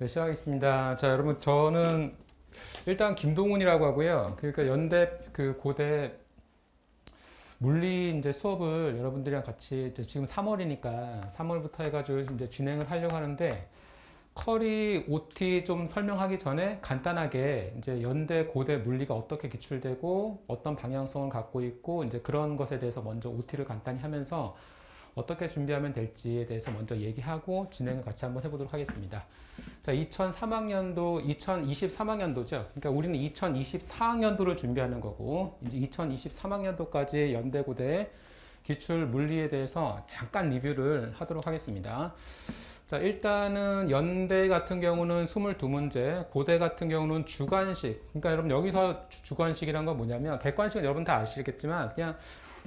네, 시작하겠습니다. 자, 여러분, 저는 일단 김동훈이라고 하고요. 그러니까 연대 그 고대 물리 이제 수업을 여러분들이랑 같이 이제 지금 3월이니까 3월부터 해가지고 이제 진행을 하려고 하는데 커리 OT 좀 설명하기 전에 간단하게 이제 연대 고대 물리가 어떻게 기출되고 어떤 방향성을 갖고 있고 이제 그런 것에 대해서 먼저 OT를 간단히 하면서 어떻게 준비하면 될지에 대해서 먼저 얘기하고 진행을 같이 한번 해보도록 하겠습니다. 자, 2023학년도, 2023학년도죠. 그러니까 우리는 2024학년도를 준비하는 거고, 이제 2023학년도까지 연대고대 기출 물리에 대해서 잠깐 리뷰를 하도록 하겠습니다. 자, 일단은 연대 같은 경우는 22문제, 고대 같은 경우는 주관식. 그러니까 여러분 여기서 주관식이란 건 뭐냐면, 객관식은 여러분 다 아시겠지만, 그냥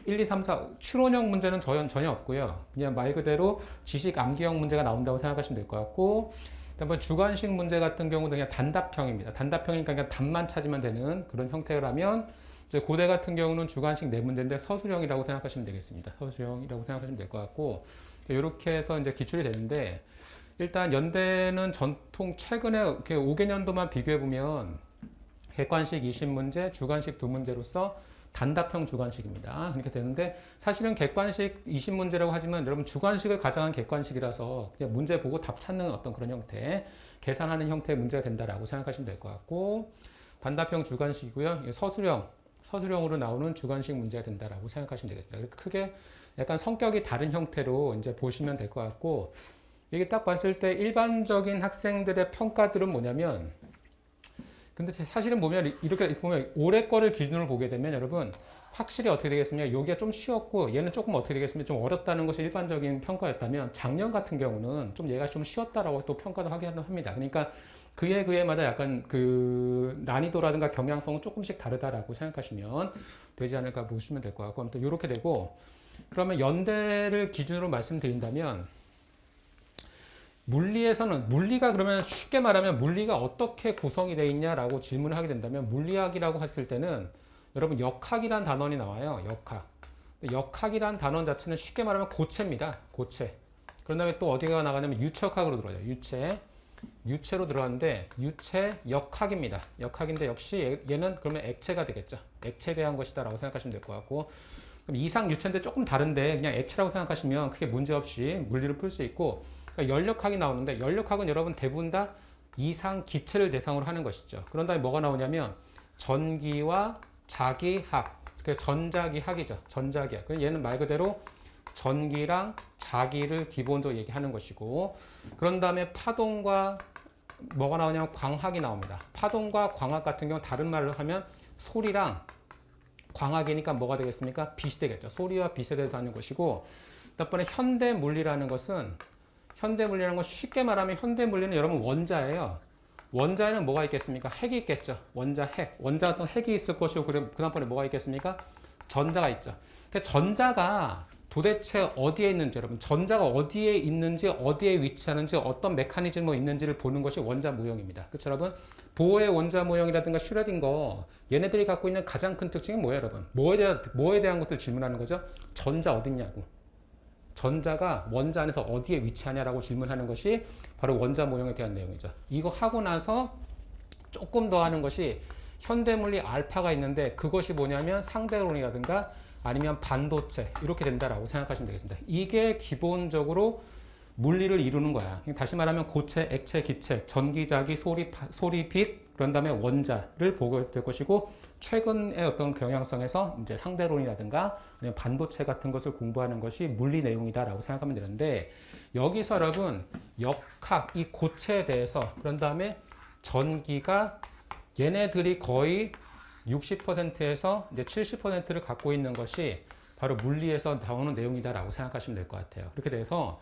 1, 2, 3, 4 추론형 문제는 전혀 없고요. 그냥 말 그대로 지식 암기형 문제가 나온다고 생각하시면 될 것 같고, 그다음에 주관식 문제 같은 경우도 그냥 단답형입니다. 단답형이니까 그냥 답만 찾으면 되는 그런 형태라면, 이제 고대 같은 경우는 주관식 4문제인데 서술형이라고 생각하시면 되겠습니다. 서술형이라고 생각하시면 될 것 같고, 이렇게 해서 이제 기출이 되는데, 일단 연대는 전통 최근에 이렇게 5개년도만 비교해 보면 객관식 20문제, 주관식 2문제로서 단답형 주관식입니다. 이렇게 되는데 사실은 객관식 20문제라고 하지만 여러분 주관식을 가장한 객관식이라서 그냥 문제 보고 답 찾는 어떤 그런 형태, 계산하는 형태의 문제가 된다라고 생각하시면 될 것 같고, 단답형 주관식이고요. 서술형으로 나오는 주관식 문제가 된다라고 생각하시면 되겠습니다. 크게 약간 성격이 다른 형태로 이제 보시면 될 것 같고, 이게 딱 봤을 때 일반적인 학생들의 평가들은 뭐냐면, 근데 사실은 보면 이렇게 보면 올해 거를 기준으로 보게 되면 여러분 확실히 어떻게 되겠습니까? 여기가 좀 쉬웠고 얘는 조금 어떻게 되겠습니까? 좀 어렵다는 것이 일반적인 평가였다면 작년 같은 경우는 좀 얘가 좀 쉬웠다라고 또 평가도 하긴 합니다. 그러니까 그해마다 약간 그 난이도라든가 경향성은 조금씩 다르다라고 생각하시면 되지 않을까 보시면 될 것 같고, 아무튼 이렇게 되고, 그러면 연대를 기준으로 말씀드린다면 물리가 그러면 쉽게 말하면 물리가 어떻게 구성이 되어 있냐라고 질문을 하게 된다면, 물리학이라고 했을 때는 여러분 역학이란 단원이 나와요. 역학이란 단원 자체는 쉽게 말하면 고체입니다. 고체. 그런 다음에 또 어디가 나가냐면 유체역학으로 들어가요. 유체로 들어가는데 유체 역학입니다. 역학인데 역시 얘는 그러면 액체가 되겠죠. 액체에 대한 것이다 라고 생각하시면 될 것 같고, 그럼 이상 유체인데 조금 다른데 그냥 액체라고 생각하시면 크게 문제없이 물리를 풀 수 있고, 그러니까 연력학이 나오는데 연력학은 여러분 대부분 다 이상 기체를 대상으로 하는 것이죠. 그런 다음에 뭐가 나오냐면 전기와 자기학, 전자기학이죠. 전자기학. 얘는 말 그대로 전기랑 자기를 기본적으로 얘기하는 것이고, 그런 다음에 파동과 뭐가 나오냐면 광학이 나옵니다. 파동과 광학 같은 경우 다른 말로 하면 소리랑 광학이니까 뭐가 되겠습니까? 빛이 되겠죠. 소리와 빛에 대해서 하는 것이고, 그다음에 현대물리라는 것은 쉽게 말하면 현대물리는 여러분 원자예요. 원자에는 뭐가 있겠습니까? 핵이 있겠죠. 원자 어떤 핵이 있을 것이고, 그 다음번에 뭐가 있겠습니까? 전자가 있죠. 근데 전자가 도대체 어디에 있는지, 여러분 전자가 어디에 있는지, 어디에 위치하는지, 어떤 메커니즘이 있는지를 보는 것이 원자 모형입니다. 그렇죠, 여러분? 보어의 원자 모형이라든가 슈레딩거, 얘네들이 갖고 있는 가장 큰 특징이 뭐예요, 여러분? 뭐에 대한 것들 질문하는 거죠? 전자 어딨냐고. 전자가 원자 안에서 어디에 위치하냐라고 질문하는 것이 바로 원자 모형에 대한 내용이죠. 이거 하고 나서 조금 더 하는 것이 현대물리 알파가 있는데, 그것이 뭐냐면 상대론이라든가 아니면 반도체, 이렇게 된다라고 생각하시면 되겠습니다. 이게 기본적으로 물리를 이루는 거야. 다시 말하면 고체, 액체, 기체, 전기, 자기, 소리, 빛, 그런 다음에 원자를 보게 될 것이고, 최근의 어떤 경향성에서 이제 상대론이라든가 아니면 반도체 같은 것을 공부하는 것이 물리 내용이다라고 생각하면 되는데, 여기서 여러분 역학, 이 고체에 대해서, 그런 다음에 전기가 얘네들이 거의 60%에서 이제 70%를 갖고 있는 것이 바로 물리에서 나오는 내용이다라고 생각하시면 될 것 같아요. 그렇게 돼서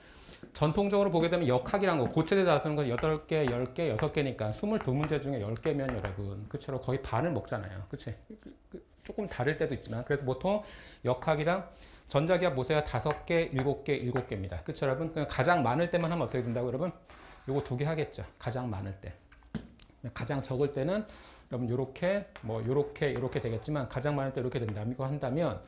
전통적으로 보게 되면 역학이란 거, 고체에 나서는 건 8개, 10개, 6개니까 22문제 중에 10개면 여러분, 그처럼 거의 반을 먹잖아요. 그치? 조금 다를 때도 있지만, 그래서 보통 역학이랑 전자기학 보세요. 5개, 7개, 7개입니다. 그쵸, 여러분? 그냥 가장 많을 때만 하면 어떻게 된다고, 여러분? 요거 2개 하겠죠. 가장 많을 때. 가장 적을 때는 여러분 요렇게 되겠지만, 가장 많을 때 이렇게 된다. 이거 한다면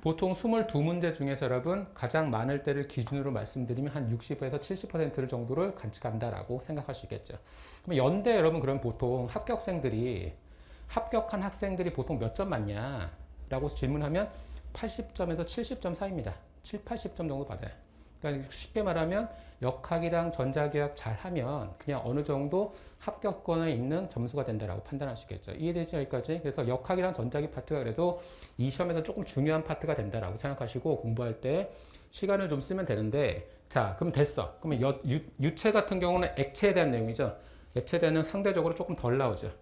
보통 22문제 중에서 여러분 가장 많을 때를 기준으로 말씀드리면 한 60에서 70% 정도를 간다라고 생각할 수 있겠죠. 그럼 연대 여러분 그럼 보통 합격한 학생들이 보통 몇 점 맞냐? 라고 질문하면 80점에서 70점 사이입니다. 7, 80점 정도 받아요. 그러니까 쉽게 말하면 역학이랑 전자기학 잘하면 그냥 어느 정도 합격권에 있는 점수가 된다라고 판단할 수 있겠죠. 이해되죠? 여기까지? 그래서 역학이랑 전자기 파트가 그래도 이 시험에서 조금 중요한 파트가 된다라고 생각하시고 공부할 때 시간을 좀 쓰면 되는데 자, 그럼 됐어. 그러면 유체 같은 경우는 액체에 대한 내용이죠. 액체에 대한 내용 상대적으로 조금 덜 나오죠.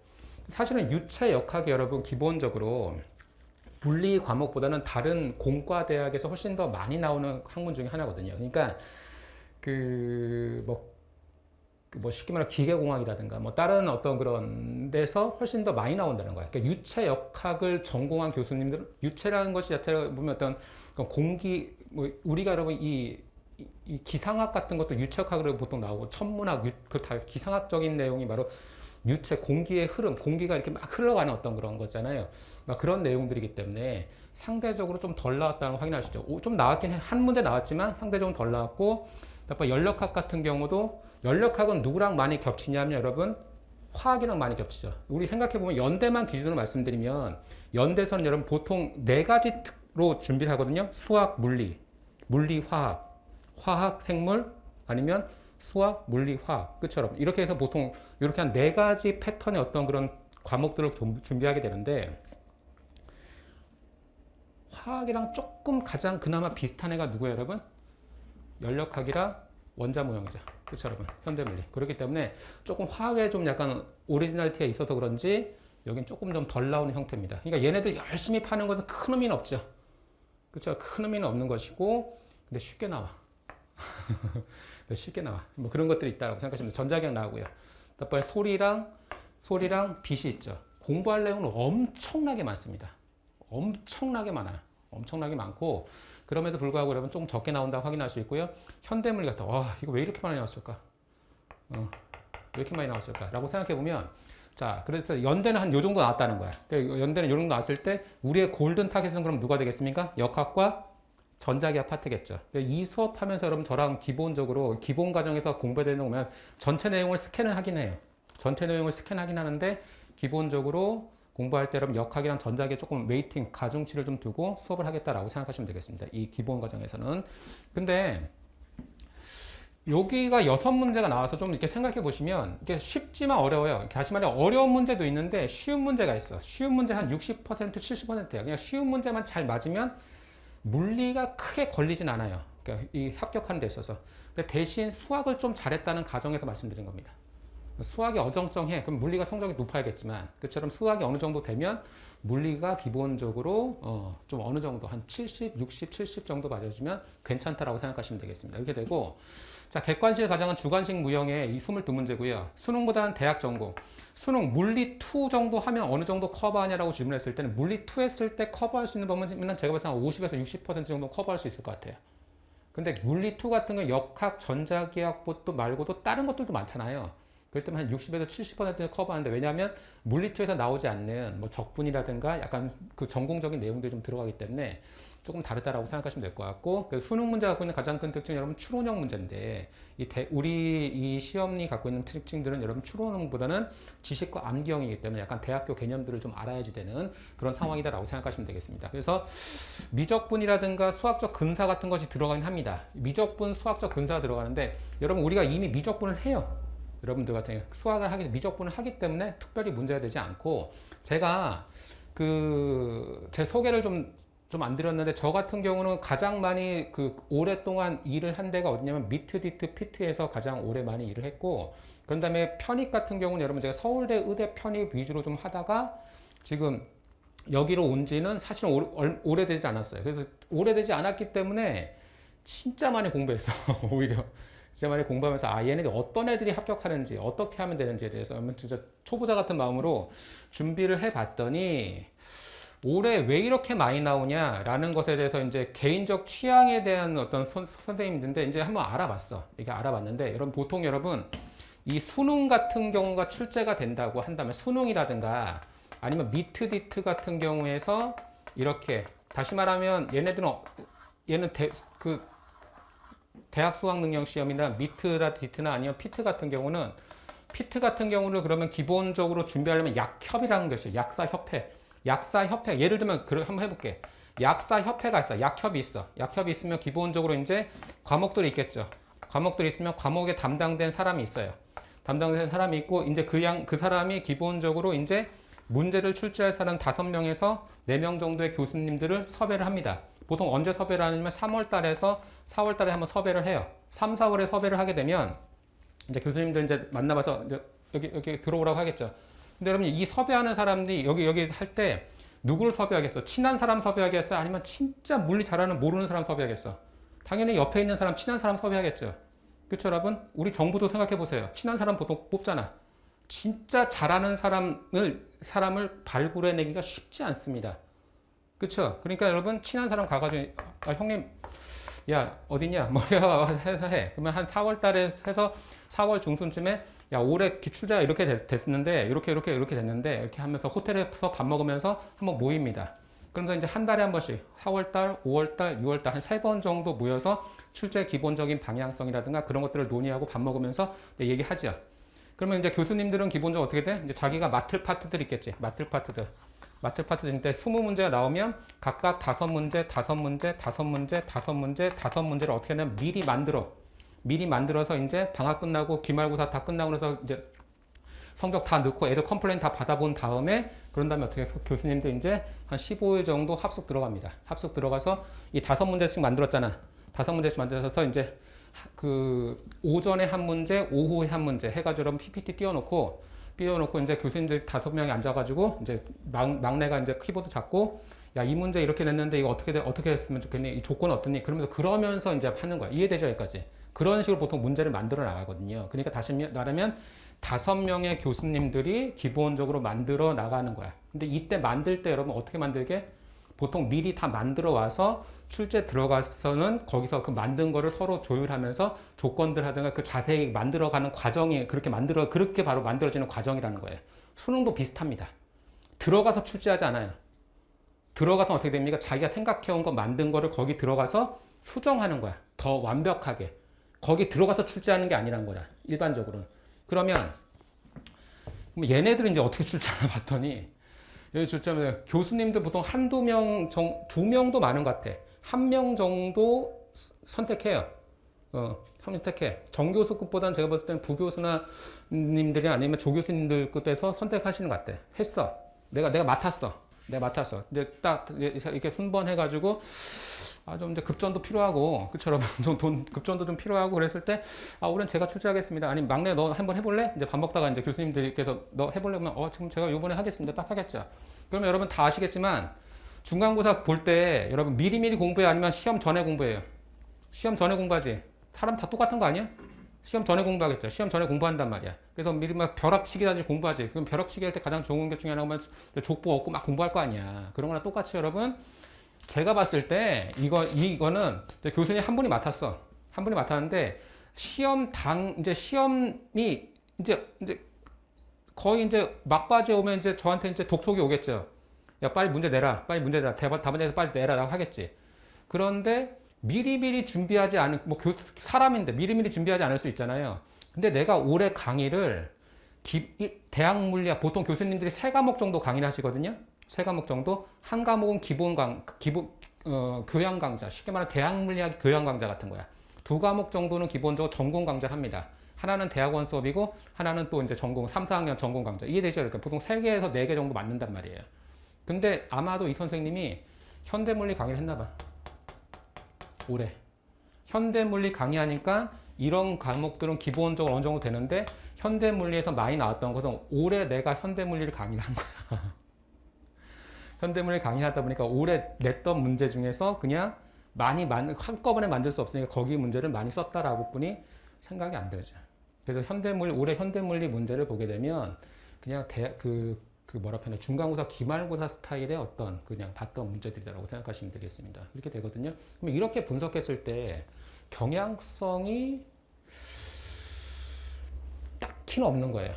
사실은 유체 역학이 여러분 기본적으로 물리 과목보다는 다른 공과 대학에서 훨씬 더 많이 나오는 학문 중에 하나거든요. 그러니까 뭐 쉽게 말하면 기계공학이라든가 뭐 다른 어떤 그런 데서 훨씬 더 많이 나온다는 거예요. 그러니까 유체 역학을 전공한 교수님들은 유체라는 것이 자체가 보면 어떤 공기 뭐 우리가 여러분 이 기상학 같은 것도 유체역학으로 보통 나오고 천문학 그 다 기상학적인 내용이 바로 유체 공기의 흐름, 공기가 이렇게 막 흘러가는 어떤 그런 거잖아요. 막 그런 내용들이기 때문에 상대적으로 좀 덜 나왔다는 거 확인하시죠. 좀 나왔긴 해. 한 문제 나왔지만 상대적으로 덜 나왔고, 연력학 같은 경우도 연력학은 누구랑 많이 겹치냐면 여러분 화학이랑 많이 겹치죠. 우리 생각해보면 연대만 기준으로 말씀드리면 연대선 여러분 보통 네 가지로 준비를 하거든요. 수학, 물리, 물리, 화학, 화학, 생물 아니면 수학, 물리, 화학 끝처럼 이렇게 해서 보통 이렇게 한 네 가지 패턴의 어떤 그런 과목들을 준비하게 되는데 화학이랑 조금 가장 그나마 비슷한 애가 누구예요, 여러분? 연력학이랑 원자 모형이죠. 그렇죠, 여러분? 현대물리. 그렇기 때문에 조금 화학에 좀 약간 오리지널티가 있어서 그런지 여긴 조금 좀 덜 나오는 형태입니다. 그러니까 얘네들 열심히 파는 것은 큰 의미는 없죠. 그렇죠? 큰 의미는 없는 것이고 근데 쉽게 나와. 쉽게 나와. 뭐 그런 것들이 있다고 생각하시면 전자기학 나오고요. 그다음에 소리랑 빛이 있죠. 공부할 내용은 엄청나게 많습니다. 엄청나게 많아요. 엄청나게 많고 그럼에도 불구하고 여러분 조금 적게 나온다고 확인할 수 있고요. 현대물리 같은 와 이거 왜 이렇게 많이 나왔을까? 왜 이렇게 많이 나왔을까? 라고 생각해 보면 자 그래서 연대는 한 요 정도 나왔다는 거야. 그러니까 연대는 요 정도 나왔을 때 우리의 골든 타겟은 그럼 누가 되겠습니까? 역학과 전자기학 파트겠죠. 이 수업하면서 여러분 저랑 기본적으로 기본 과정에서 공부되는 거 보면 전체 내용을 스캔을 하긴 해요. 전체 내용을 스캔하긴 하는데 기본적으로 공부할 때 여러분 역학이랑 전자기학 조금 웨이팅, 가중치를 좀 두고 수업을 하겠다라고 생각하시면 되겠습니다. 이 기본 과정에서는. 근데 여기가 6문제가 나와서 좀 이렇게 생각해 보시면 이게 쉽지만 어려워요. 다시 말해 어려운 문제도 있는데 쉬운 문제가 있어. 쉬운 문제 한 60%, 70%예요. 그냥 쉬운 문제만 잘 맞으면 물리가 크게 걸리진 않아요. 그러니까 이 합격하는 데 있어서. 근데 대신 수학을 좀 잘했다는 가정에서 말씀드린 겁니다. 수학이 어정쩡해. 그럼 물리가 성적이 높아야겠지만 그처럼 수학이 어느 정도 되면 물리가 기본적으로 좀 어느 정도 한 70, 60, 70 정도 맞아주면 괜찮다라고 생각하시면 되겠습니다. 이렇게 되고 자 객관식 과정은 주관식 무형의 이 22문제고요. 수능보다는 대학 전공. 수능 물리 2 정도 하면 어느 정도 커버하냐라고 질문했을 때는 물리 2 했을 때 커버할 수 있는 범위는 제가 봤을 때 한 50에서 60% 정도 커버할 수 있을 것 같아요. 근데 물리 2 같은 경우 역학, 전자기학 말고도 다른 것들도 많잖아요. 그렇기 때문에 한 60에서 70%는 커버하는데 왜냐하면 물리2에서 나오지 않는 뭐 적분이라든가 약간 그 전공적인 내용들이 좀 들어가기 때문에 조금 다르다라고 생각하시면 될 것 같고 수능 문제 갖고 있는 가장 큰 특징은 여러분 추론형 문제인데 우리 이 시험이 갖고 있는 특징들은 여러분 추론형보다는 지식과 암기형이기 때문에 약간 대학교 개념들을 좀 알아야지 되는 그런 상황이다라고 생각하시면 되겠습니다. 그래서 미적분이라든가 수학적 근사 같은 것이 들어가긴 합니다. 미적분, 수학적 근사가 들어가는데 여러분 우리가 이미 미적분을 해요. 여러분들 같은 경우 수학을 미적분을 하기 때문에 특별히 문제가 되지 않고 제가 제 소개를 좀 안 드렸는데 저 같은 경우는 가장 많이 오랫동안 일을 한 데가 어디냐면 미트, 디트, 피트에서 가장 오래 많이 일을 했고 그런 다음에 편입 같은 경우는 여러분 제가 서울대 의대 편입 위주로 좀 하다가 지금 여기로 온 지는 사실은 오래되지 않았어요. 그래서 오래되지 않았기 때문에 진짜 많이 공부했어. 오히려 진짜 많이 공부하면서 얘네들 어떤 애들이 합격하는지 어떻게 하면 되는지에 대해서 진짜 초보자 같은 마음으로 준비를 해봤더니 올해 왜 이렇게 많이 나오냐라는 것에 대해서 이제 개인적 취향에 대한 어떤 선생님들인데 이제 한번 알아봤어. 이게 알아봤는데 보통 여러분 이 수능 같은 경우가 출제가 된다고 한다면 수능이라든가 아니면 미트 디트 같은 경우에서 이렇게 다시 말하면 얘는 대학 수학 능력 시험이나 미트나 디트나 아니면 피트 같은 경우는 그러면 기본적으로 준비하려면 약협이라는 것이 약사협회. 예를 들면 한번 해볼게. 약사협회가 있어. 약협이 있어. 약협이 있으면 기본적으로 이제 과목들이 있겠죠. 과목들이 있으면 과목에 담당된 사람이 있어요. 담당된 사람이 있고 이제 그 사람이 기본적으로 이제 문제를 출제할 사람 5명에서 4명 정도의 교수님들을 섭외를 합니다. 보통 언제 섭외를 하냐면 3월 달에서 4월 달에 한번 섭외를 해요. 3, 4월에 섭외를 하게 되면 이제 교수님들 이제 만나봐서 이제 여기 들어오라고 하겠죠. 근데 여러분 이 섭외하는 사람들이 여기 할 때 누구를 섭외하겠어? 친한 사람 섭외하겠어? 아니면 진짜 물리 잘하는 모르는 사람 섭외하겠어? 당연히 옆에 있는 사람, 친한 사람 섭외하겠죠. 그렇죠, 여러분? 우리 정부도 생각해 보세요. 친한 사람 보통 뽑잖아. 진짜 잘하는 사람을 발굴해내기가 쉽지 않습니다. 그렇죠? 그러니까 여러분 친한 사람 가가지고 형님 야 어디냐 뭐 해서 해. 그러면 한 4월 달에 해서 4월 중순쯤에 야 올해 기출자 이렇게 됐는데 이렇게 됐는데 이렇게 하면서 호텔에서 밥 먹으면서 한번 모입니다. 그러면서 이제 한 달에 한 번씩 4월 달, 5월 달, 6월 달 한 3번 정도 모여서 출제 기본적인 방향성이라든가 그런 것들을 논의하고 밥 먹으면서 얘기하죠. 그러면 이제 교수님들은 기본적으로 어떻게 돼? 이제 자기가 맡을 파트들 있겠지. 맡을 파트들인데 20문제가 나오면 각각 5문제, 5문제, 5문제, 5문제, 5문제를 어떻게 하냐면 미리 만들어서 이제 방학 끝나고 기말고사 다 끝나고 나서 이제 성적 다 넣고 애들 컴플레인 다 받아본 다음에 그런 다음에 어떻게 해서 교수님들 이제 한 15일 정도 합숙 들어갑니다. 합숙 들어가서 이 5문제씩 만들었잖아. 5문제씩 만들어서 이제 그 오전에 한 문제, 오후에 한 문제 해가지고 PPT 띄워놓고 이제 교수님들 5명이 앉아가지고 이제 막내가 이제 키보드 잡고 야, 이 문제 이렇게 냈는데 이거 어떻게 했으면 좋겠니? 이 조건 어떠니? 그러면서 이제 하는 거야. 이해되죠? 여기까지. 그런 식으로 보통 문제를 만들어 나가거든요. 그러니까 다시 말하면 5명의 교수님들이 기본적으로 만들어 나가는 거야. 근데 이때 만들 때 여러분 어떻게 만들게? 보통 미리 다 만들어 와서 출제 들어가서는 거기서 그 만든 거를 서로 조율하면서 조건들 하든가 그 자세히 만들어가는 과정이 그렇게 바로 만들어지는 과정이라는 거예요. 수능도 비슷합니다. 들어가서 출제하지 않아요. 들어가서 어떻게 됩니까? 자기가 생각해온 거 만든 거를 거기 들어가서 수정하는 거야. 더 완벽하게. 거기 들어가서 출제하는 게 아니란 거야. 일반적으로는. 그러면 얘네들은 이제 어떻게 출제하나 봤더니 여기 출제하면 교수님들 보통 한두 명, 2명도 많은 것 같아. 1명 정도 선택해요. 선택해. 정교수급보다는 제가 봤을 때는 부교수나 님들이 아니면 조교수님들 급에서 선택하시는 것 같아. 했어. 내가 맡았어. 근데 딱 이렇게 순번해가지고 좀 이제 급전도 필요하고, 그처럼 급전도 좀 필요하고 그랬을 때, 올해는 제가 출제하겠습니다. 아니, 막내 너 한번 해볼래? 이제 밥 먹다가 이제 교수님들께서 너 해볼래? 그러면, 지금 제가 요번에 하겠습니다. 딱 하겠죠. 그러면 여러분 다 아시겠지만, 중간고사 볼 때 여러분 미리미리 공부해 아니면 시험 전에 공부해요? 시험 전에 공부하지? 사람 다 똑같은 거 아니야? 시험 전에 공부하겠죠. 시험 전에 공부한단 말이야. 그래서 미리 막 벼락치기 하지 공부하지. 그럼 벼락치기 할 때 가장 좋은 것 중에 하나가 족보 얻고 막 공부할 거 아니야. 그런 거랑 똑같이 여러분, 제가 봤을 때 이거는 교수님 한 분이 맡았어. 한 분이 맡았는데 이제 시험이 이제 거의 이제 막바지에 오면 이제 저한테 이제 독촉이 오겠죠. 야, 빨리 문제 내라. 답안에서 빨리 내라라고 하겠지. 그런데 미리미리 준비하지 않은 사람인데 미리미리 준비하지 않을 수 있잖아요. 근데 내가 올해 강의를 대학 물리학 보통 교수님들이 3과목 정도 강의를 하시거든요. 3과목 정도. 한 과목은 교양 강좌. 쉽게 말하면 대학 물리학 교양 강좌 같은 거야. 2과목 정도는 기본적으로 전공 강좌를 합니다. 하나는 대학원 수업이고 하나는 또 이제 전공 3, 4학년 전공 강좌. 이해되죠? 그러니까 보통 3개에서 4개 정도 맞는단 말이에요. 근데 아마도 이 선생님이 현대물리 강의를 했나 봐. 올해. 현대물리 강의하니까 이런 과목들은 기본적으로 어느 정도 되는데 현대물리에서 많이 나왔던 것은 올해 내가 현대물리를 강의를 한 거야. 현대물리 강의하다 보니까 올해 냈던 문제 중에서 그냥 한꺼번에 만들 수 없으니까 거기 문제를 많이 썼다라고 뿐이 생각이 안 되죠. 그래서 올해 현대물리 문제를 보게 되면 그냥 중간고사, 기말고사 스타일의 어떤 그냥 봤던 문제들이라고 생각하시면 되겠습니다. 이렇게 되거든요. 그럼 이렇게 분석했을 때 경향성이 딱히는 없는 거예요.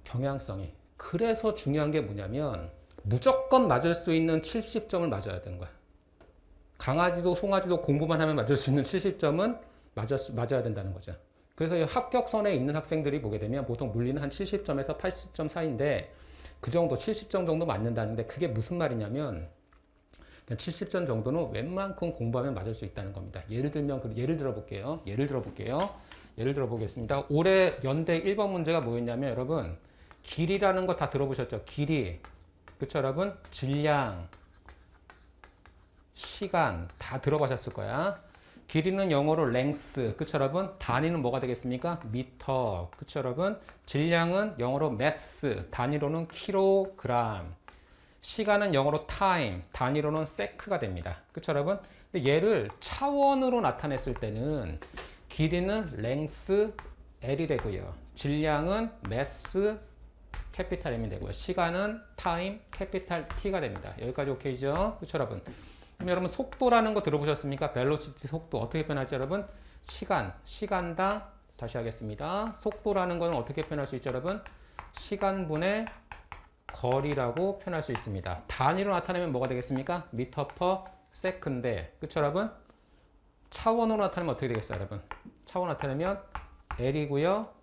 경향성이. 그래서 중요한 게 뭐냐면 무조건 맞을 수 있는 70점을 맞아야 되는 거야. 강아지도 송아지도 공부만 하면 맞을 수 있는 70점은 맞아야 된다는 거죠. 그래서 이 합격선에 있는 학생들이 보게 되면 보통 물리는 한 70점에서 80점 사이인데 그 정도 70점 정도 맞는다는데 그게 무슨 말이냐면 70점 정도는 웬만큼 공부하면 맞을 수 있다는 겁니다. 예를 들어볼게요. 예를 들어보겠습니다. 올해 연대 1번 문제가 뭐였냐면 여러분 길이라는 거 다 들어보셨죠? 길이. 그쵸 여러분? 질량, 시간 다 들어보셨을 거야. 길이는 영어로 length. 그쵸 여러분? 단위는 뭐가 되겠습니까? 미터. 그쵸 여러분? 질량은 영어로 mass. 단위로는 킬로그램. 시간은 영어로 time, 단위로는 sec가 됩니다. 그쵸 여러분? 근데 얘를 차원으로 나타냈을 때는 길이는 length L이 되고요. 질량은 mass 캐피탈 M이 되고요. 시간은 time 캐피탈 T가 됩니다. 여기까지 오케이죠? 그쵸 여러분? 그럼 여러분 속도라는 거 들어보셨습니까? velocity 속도 어떻게 표현할지 여러분? 시간당 다시 하겠습니다. 속도라는 거는 어떻게 표현할 수 있죠 여러분? 시간분의 거리라고 표현할 수 있습니다. 단위로 나타내면 뭐가 되겠습니까? 미터 퍼 세컨드. 그쵸 여러분? 차원으로 나타내면 어떻게 되겠어요 여러분? 차원으로 나타내면 L이고요.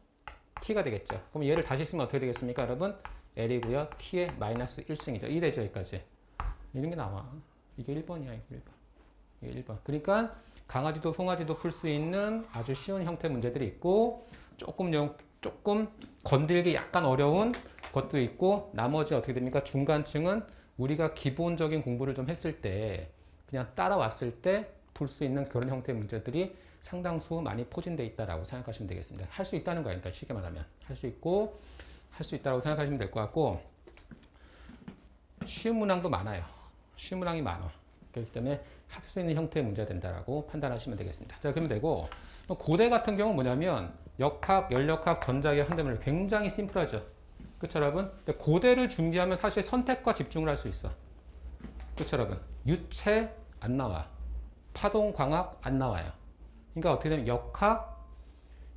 T가 되겠죠. 그럼 얘를 다시 쓰면 어떻게 되겠습니까 여러분? L이고요. T의 마이너스 1승이죠. 이 되죠 여기까지. 이런 게 나와. 이게 1번이야. 이게 1번. 그러니까 강아지도 송아지도 풀 수 있는 아주 쉬운 형태 문제들이 있고 조금 건들기 약간 어려운 것도 있고 나머지 어떻게 됩니까? 중간층은 우리가 기본적인 공부를 좀 했을 때 그냥 따라왔을 때 풀 수 있는 그런 형태의 문제들이 상당수 많이 포진되어 있다라고 생각하시면 되겠습니다. 할 수 있다는 거예요. 그러니까 쉽게 말하면 할 수 있고 할 수 있다고 생각하시면 될 것 같고 쉬운 문항도 많아요. 쉬운 문항이 많아. 그렇기 때문에 할 수 있는 형태의 문제가 된다라고 판단하시면 되겠습니다. 자, 그러면 되고 고대 같은 경우는 뭐냐면 역학, 연력학, 전자기학, 현대문학 굉장히 심플하죠. 그쵸 여러분? 근데 고대를 준비하면 사실 선택과 집중을 할 수 있어. 그쵸 여러분? 유체 안 나와. 파동, 광학 안 나와요. 그러니까 어떻게 되면 역학,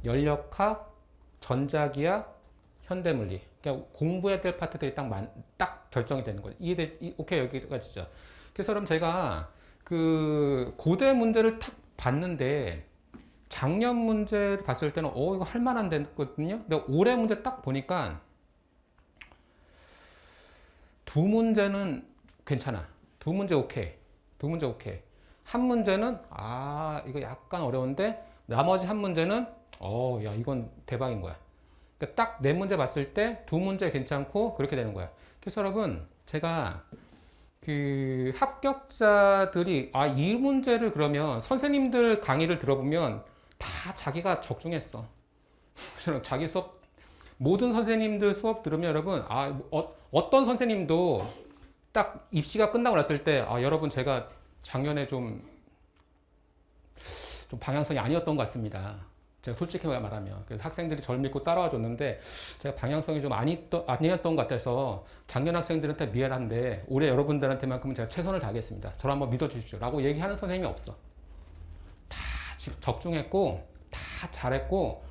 연력학, 전자기학, 현대물리. 그러니까 공부해야 될 파트들이 딱 결정이 되는 거죠. 오케이, 여기까지죠. 그래서 그럼 제가 그 고대 문제를 탁 봤는데 작년 문제를 봤을 때는 이거 할 만한 데거든요. 근데 올해 문제 딱 보니까 두 문제는 괜찮아. 두 문제 오케이. 한 문제는 이거 약간 어려운데 나머지 한 문제는 야 이건 대박인 거야. 그러니까 딱 네 문제 봤을 때 두 문제 괜찮고 그렇게 되는 거야. 그래서 여러분 제가 그 합격자들이 이 문제를 그러면 선생님들 강의를 들어보면 다 자기가 적중했어. 자기 수업 모든 선생님들 수업 들으면 여러분 어떤 선생님도 딱 입시가 끝나고 났을 때 여러분 제가 작년에 좀 방향성이 아니었던 것 같습니다. 제가 솔직히 말하면 그래서 학생들이 저를 믿고 따라와 줬는데 제가 방향성이 좀 아니었던 것 같아서 작년 학생들한테 미안한데 올해 여러분들한테만큼은 제가 최선을 다하겠습니다. 저를 한번 믿어주십시오 라고 얘기하는 선생님이 없어. 다 적중했고 다 잘했고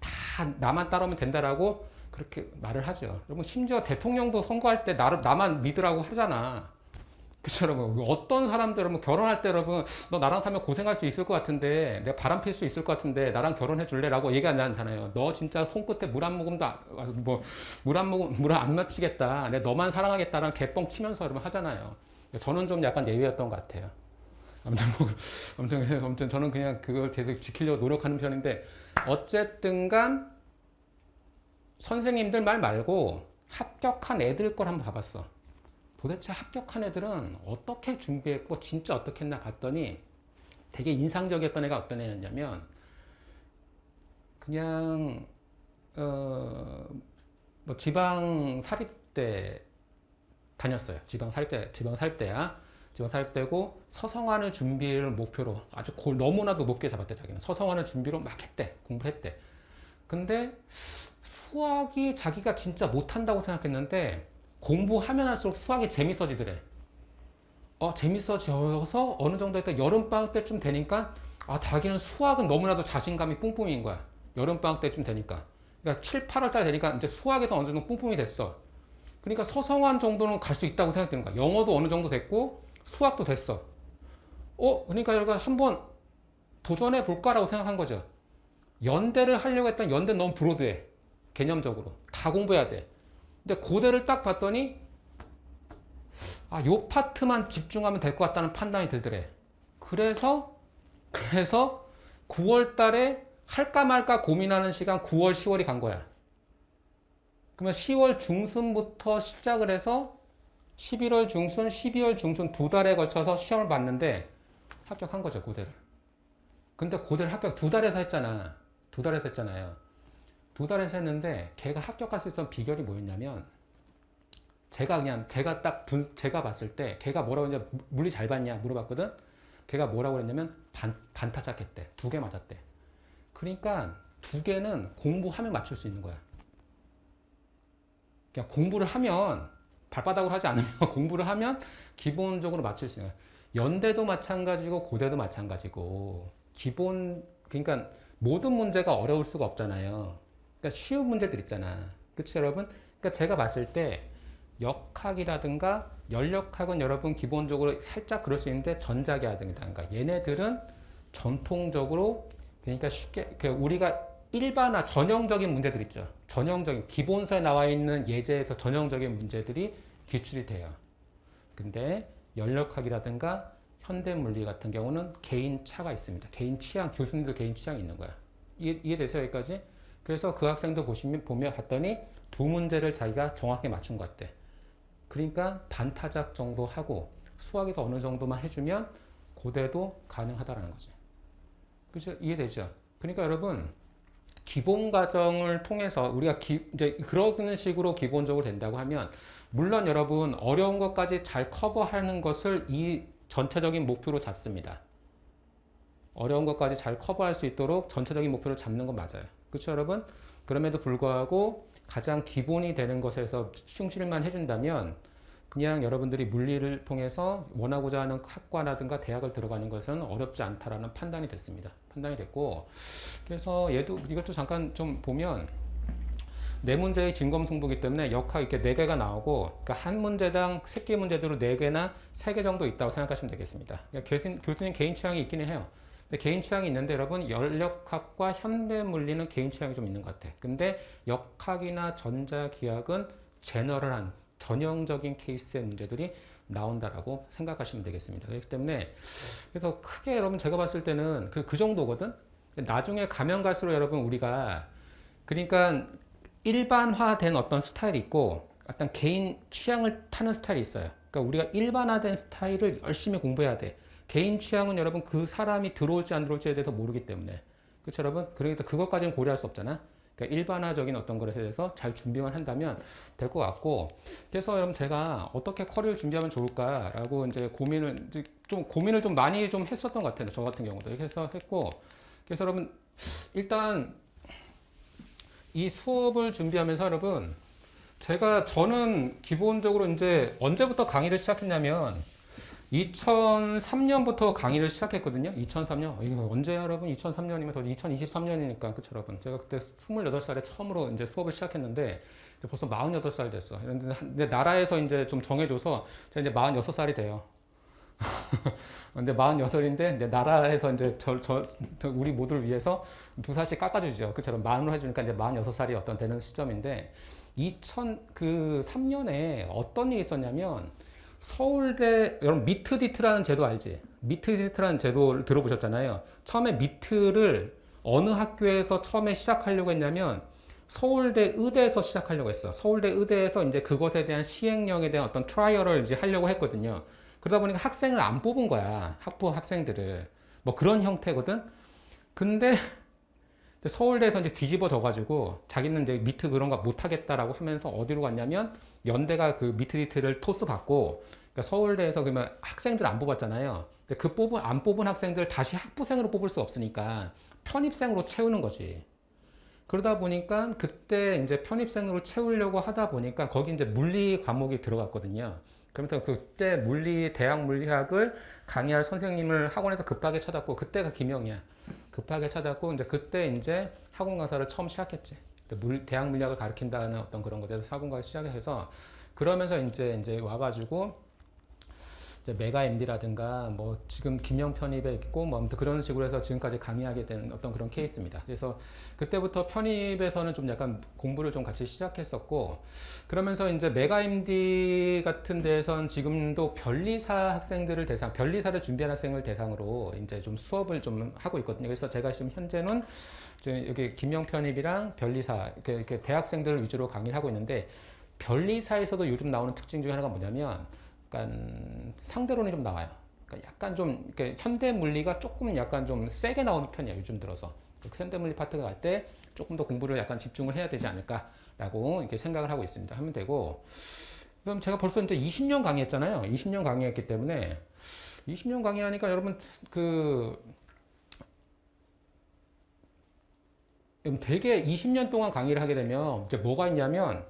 다 나만 따라오면 된다라고 그렇게 말을 하죠. 여러분 심지어 대통령도 선거할 때 나만 믿으라고 하잖아. 그쵸 여러분? 어떤 사람들 여러분 결혼할 때 여러분 너 나랑 살면 고생할 수 있을 것 같은데 내가 바람 필 수 있을 것 같은데 나랑 결혼해 줄래? 라고 얘기 안 하잖아요. 너 진짜 손끝에 물 한 모금도 물 안 맞추겠다. 내가 너만 사랑하겠다라는 개뻥 치면서 여러분 하잖아요. 저는 좀 약간 예외였던 것 같아요. 아무튼 저는 그냥 그걸 계속 지키려고 노력하는 편인데 어쨌든 간 선생님들 말 말고 합격한 애들 걸 한번 봐봤어. 도대체 합격한 애들은 어떻게 준비했고 진짜 어떻게 했나 봤더니 되게 인상적이었던 애가 어떤 애였냐면 그냥 지방 사립대 다녔어요. 지방 사립대야. 지방 사립대고 서성하는 준비를 목표로 아주 너무나도 높게 잡았대. 자기는 서성하는 준비로 막 했대. 공부했대. 근데 수학이 자기가 진짜 못한다고 생각했는데 공부하면 할수록 수학이 재밌어지더래. 재밌어져서 어느 정도 했다 여름방학 때쯤 되니까 자기는 수학은 너무나도 자신감이 뿜뿜인 거야. 여름방학 때쯤 되니까. 그러니까 7, 8월 달 되니까 이제 수학에서 어느 정도 뿜뿜이 됐어. 그러니까 서성한 정도는 갈 수 있다고 생각되는 거야. 영어도 어느 정도 됐고 수학도 됐어. 그러니까 여기가 한번 도전해 볼까라고 생각한 거죠. 연대를 하려고 했던 연대는 너무 브로드해. 개념적으로. 다 공부해야 돼. 근데 고대를 딱 봤더니 요 파트만 집중하면 될 것 같다는 판단이 들더래. 그래서 9월 달에 할까 말까 고민하는 시간 9월, 10월이 간 거야. 그러면 10월 중순부터 시작을 해서 11월 중순, 12월 중순 2달에 걸쳐서 시험을 봤는데 합격한 거죠, 고대를. 근데 고대를 합격 2달에서 했잖아. 2달에서 했잖아요. 2달에서 했는데 걔가 합격할 수 있었던 비결이 뭐였냐면 제가 봤을 때 걔가 뭐라고 했냐, 물리 잘 봤냐 물어봤거든. 걔가 뭐라고 그랬냐면 반타작했대. 2개 맞았대. 그러니까 2개는 공부하면 맞출 수 있는 거야. 그냥 공부를 하면 발바닥으로 하지 않으면 공부를 하면 기본적으로 맞출 수 있는 거야. 연대도 마찬가지고 고대도 마찬가지고 그러니까 모든 문제가 어려울 수가 없잖아요. 그러니까 쉬운 문제들 있잖아. 그렇죠, 여러분? 그러니까 제가 봤을 때 역학이라든가 연력학은 여러분 기본적으로 살짝 그럴 수 있는데 전자기하든가 얘네들은 전통적으로 그러니까 쉽게 우리가 일반화 전형적인 문제들 있죠. 전형적인 기본서에 나와 있는 예제에서 전형적인 문제들이 기출이 돼요. 근데 연력학이라든가 현대물리 같은 경우는 개인 차가 있습니다. 개인 취향, 교수님들 개인 취향이 있는 거야. 이해되세요, 여기까지? 그래서 그 학생도 보면 봤더니 2문제를 자기가 정확하게 맞춘 것 같대. 그러니까 반타작 정도 하고 수학에서 어느 정도만 해주면 고대도 가능하다라는 거지. 그죠? 이해되죠? 그러니까 여러분 기본 과정을 통해서 우리가 이제 그런 식으로 기본적으로 된다고 하면 물론 여러분 어려운 것까지 잘 커버하는 것을 이 전체적인 목표로 잡습니다. 어려운 것까지 잘 커버할 수 있도록 전체적인 목표를 잡는 건 맞아요. 그렇죠, 여러분? 그럼에도 불구하고 가장 기본이 되는 것에서 충실만 해준다면 그냥 여러분들이 물리를 통해서 원하고자 하는 학과라든가 대학을 들어가는 것은 어렵지 않다라는 판단이 됐습니다. 판단이 됐고, 그래서 이것도 잠깐 좀 보면 네 문제의 진검승부이기 때문에 역학 이렇게 4개가 나오고, 그러니까 한 문제당 새끼 문제대로 4개나 3개 정도 있다고 생각하시면 되겠습니다. 그러니까 교수님 개인 취향이 있기는 해요. 근데 개인 취향이 있는데 여러분 연력학과 현대물리는 개인 취향이 좀 있는 것 같아. 근데 역학이나 전자기학은 제너럴한 전형적인 케이스의 문제들이 나온다라고 생각하시면 되겠습니다. 그렇기 때문에 그래서 크게 여러분 제가 봤을 때는 그 정도거든. 나중에 가면 갈수록 여러분 우리가 그러니까 일반화된 어떤 스타일이 있고 어떤 개인 취향을 타는 스타일이 있어요. 그러니까 우리가 일반화된 스타일을 열심히 공부해야 돼. 개인 취향은 여러분 그 사람이 들어올지 안 들어올지에 대해서 모르기 때문에. 그렇죠, 여러분? 그러니까 그것까지는 고려할 수 없잖아. 그러니까 일반화적인 어떤 것에 대해서 잘 준비만 한다면 될 것 같고. 그래서 여러분 제가 어떻게 커리어를 준비하면 좋을까라고 이제 고민을 좀 많이 좀 했었던 것 같아요. 저 같은 경우도. 이렇게 해서 했고. 그래서 여러분 일단 이 수업을 준비하면서 여러분 저는 기본적으로 이제 언제부터 강의를 시작했냐면 2003년부터 강의를 시작했거든요. 2003년. 이거 언제야, 여러분? 2003년이면 더 2023년이니까. 그쵸, 여러분? 제가 그때 28살에 처음으로 이제 수업을 시작했는데 벌써 48살 됐어. 근데 나라에서 이제 좀 정해줘서 제가 이제 46살이 돼요. 근데 48인데 이제 나라에서 이제 우리 모두를 위해서 2살씩 깎아주죠. 그처럼 만으로 해주니까 이제 46살이 어떤 되는 시점인데 2003년에 어떤 일이 있었냐면 서울대, 여러분 미트디트라는 제도 알지? 미트디트라는 제도를 들어보셨잖아요. 처음에 미트를 어느 학교에서 처음에 시작하려고 했냐면 서울대 의대에서 시작하려고 했어. 서울대 의대에서 이제 그것에 대한 시행령에 대한 어떤 트라이얼을 이제 하려고 했거든요. 그러다 보니까 학생을 안 뽑은 거야. 학생들을. 뭐 그런 형태거든. 근데 서울대에서 이제 뒤집어져가지고 자기는 이제 미트 그런 거 못하겠다라고 하면서 어디로 갔냐면 연대가 그 미트디트를 토스 받고 그러니까 서울대에서 그러면 학생들 안 뽑았잖아요. 근데 안 뽑은 학생들 다시 학부생으로 뽑을 수 없으니까 편입생으로 채우는 거지. 그러다 보니까 그때 이제 편입생으로 채우려고 하다 보니까 거기 이제 물리 과목이 들어갔거든요. 그러면서 그때 대학 물리학을 강의할 선생님을 학원에서 급하게 찾았고 그때가 김영이야. 급하게 찾았고 이제 그때 이제 학원 강사를 처음 시작했지. 대학 물리학을 가르친다는 어떤 그런 것에서 학원 강사 시작해서 그러면서 이제 와가지고 이제 메가 MD라든가 뭐 지금 김영 편입에 있고 뭐 아무튼 그런 식으로 해서 지금까지 강의하게 된 어떤 그런 케이스입니다. 그래서 그때부터 편입에서는 좀 약간 공부를 좀 같이 시작했었고, 그러면서 이제 메가 MD 같은 데에선 지금도 변리사 학생들을 변리사를 준비한 학생을 대상으로 이제 좀 수업을 좀 하고 있거든요. 그래서 제가 지금 현재는 지금 여기 김영 편입이랑 변리사 이렇게 대학생들을 위주로 강의를 하고 있는데, 변리사에서도 요즘 나오는 특징 중에 하나가 뭐냐면 약간 상대론이 좀 나와요. 그러니까 약간 좀 이렇게 현대 물리가 조금 약간 좀 세게 나오는 편이에요. 요즘 들어서 현대 물리 파트가 갈 때 조금 더 공부를 약간 집중을 해야 되지 않을까라고 이렇게 생각을 하고 있습니다. 하면 되고, 그럼 제가 벌써 이제 20년 강의했잖아요. 20년 강의했기 때문에 20년 강의하니까 여러분 되게 20년 동안 강의를 하게 되면 이제 뭐가 있냐면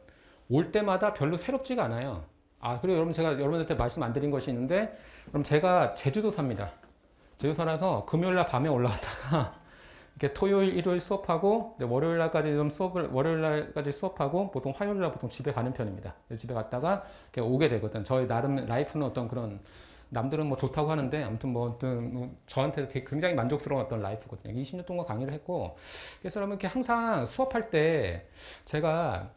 올 때마다 별로 새롭지가 않아요. 그리고 여러분 제가 여러분한테 말씀 안 드린 것이 있는데, 그럼 제가 제주도 삽니다. 제주도 살아서 금요일날 밤에 올라갔다가 이렇게 토요일, 일요일 수업하고 월요일날까지 월요일날까지 수업하고 보통 화요일날 보통 집에 가는 편입니다. 집에 갔다가 이렇게 오게 되거든. 저희 나름 라이프는 어떤 그런, 남들은 뭐 좋다고 하는데 아무튼 뭐 저한테 굉장히 만족스러운 어떤 라이프거든요. 20년 동안 강의를 했고, 그래서 여러분 이렇게 항상 수업할 때 제가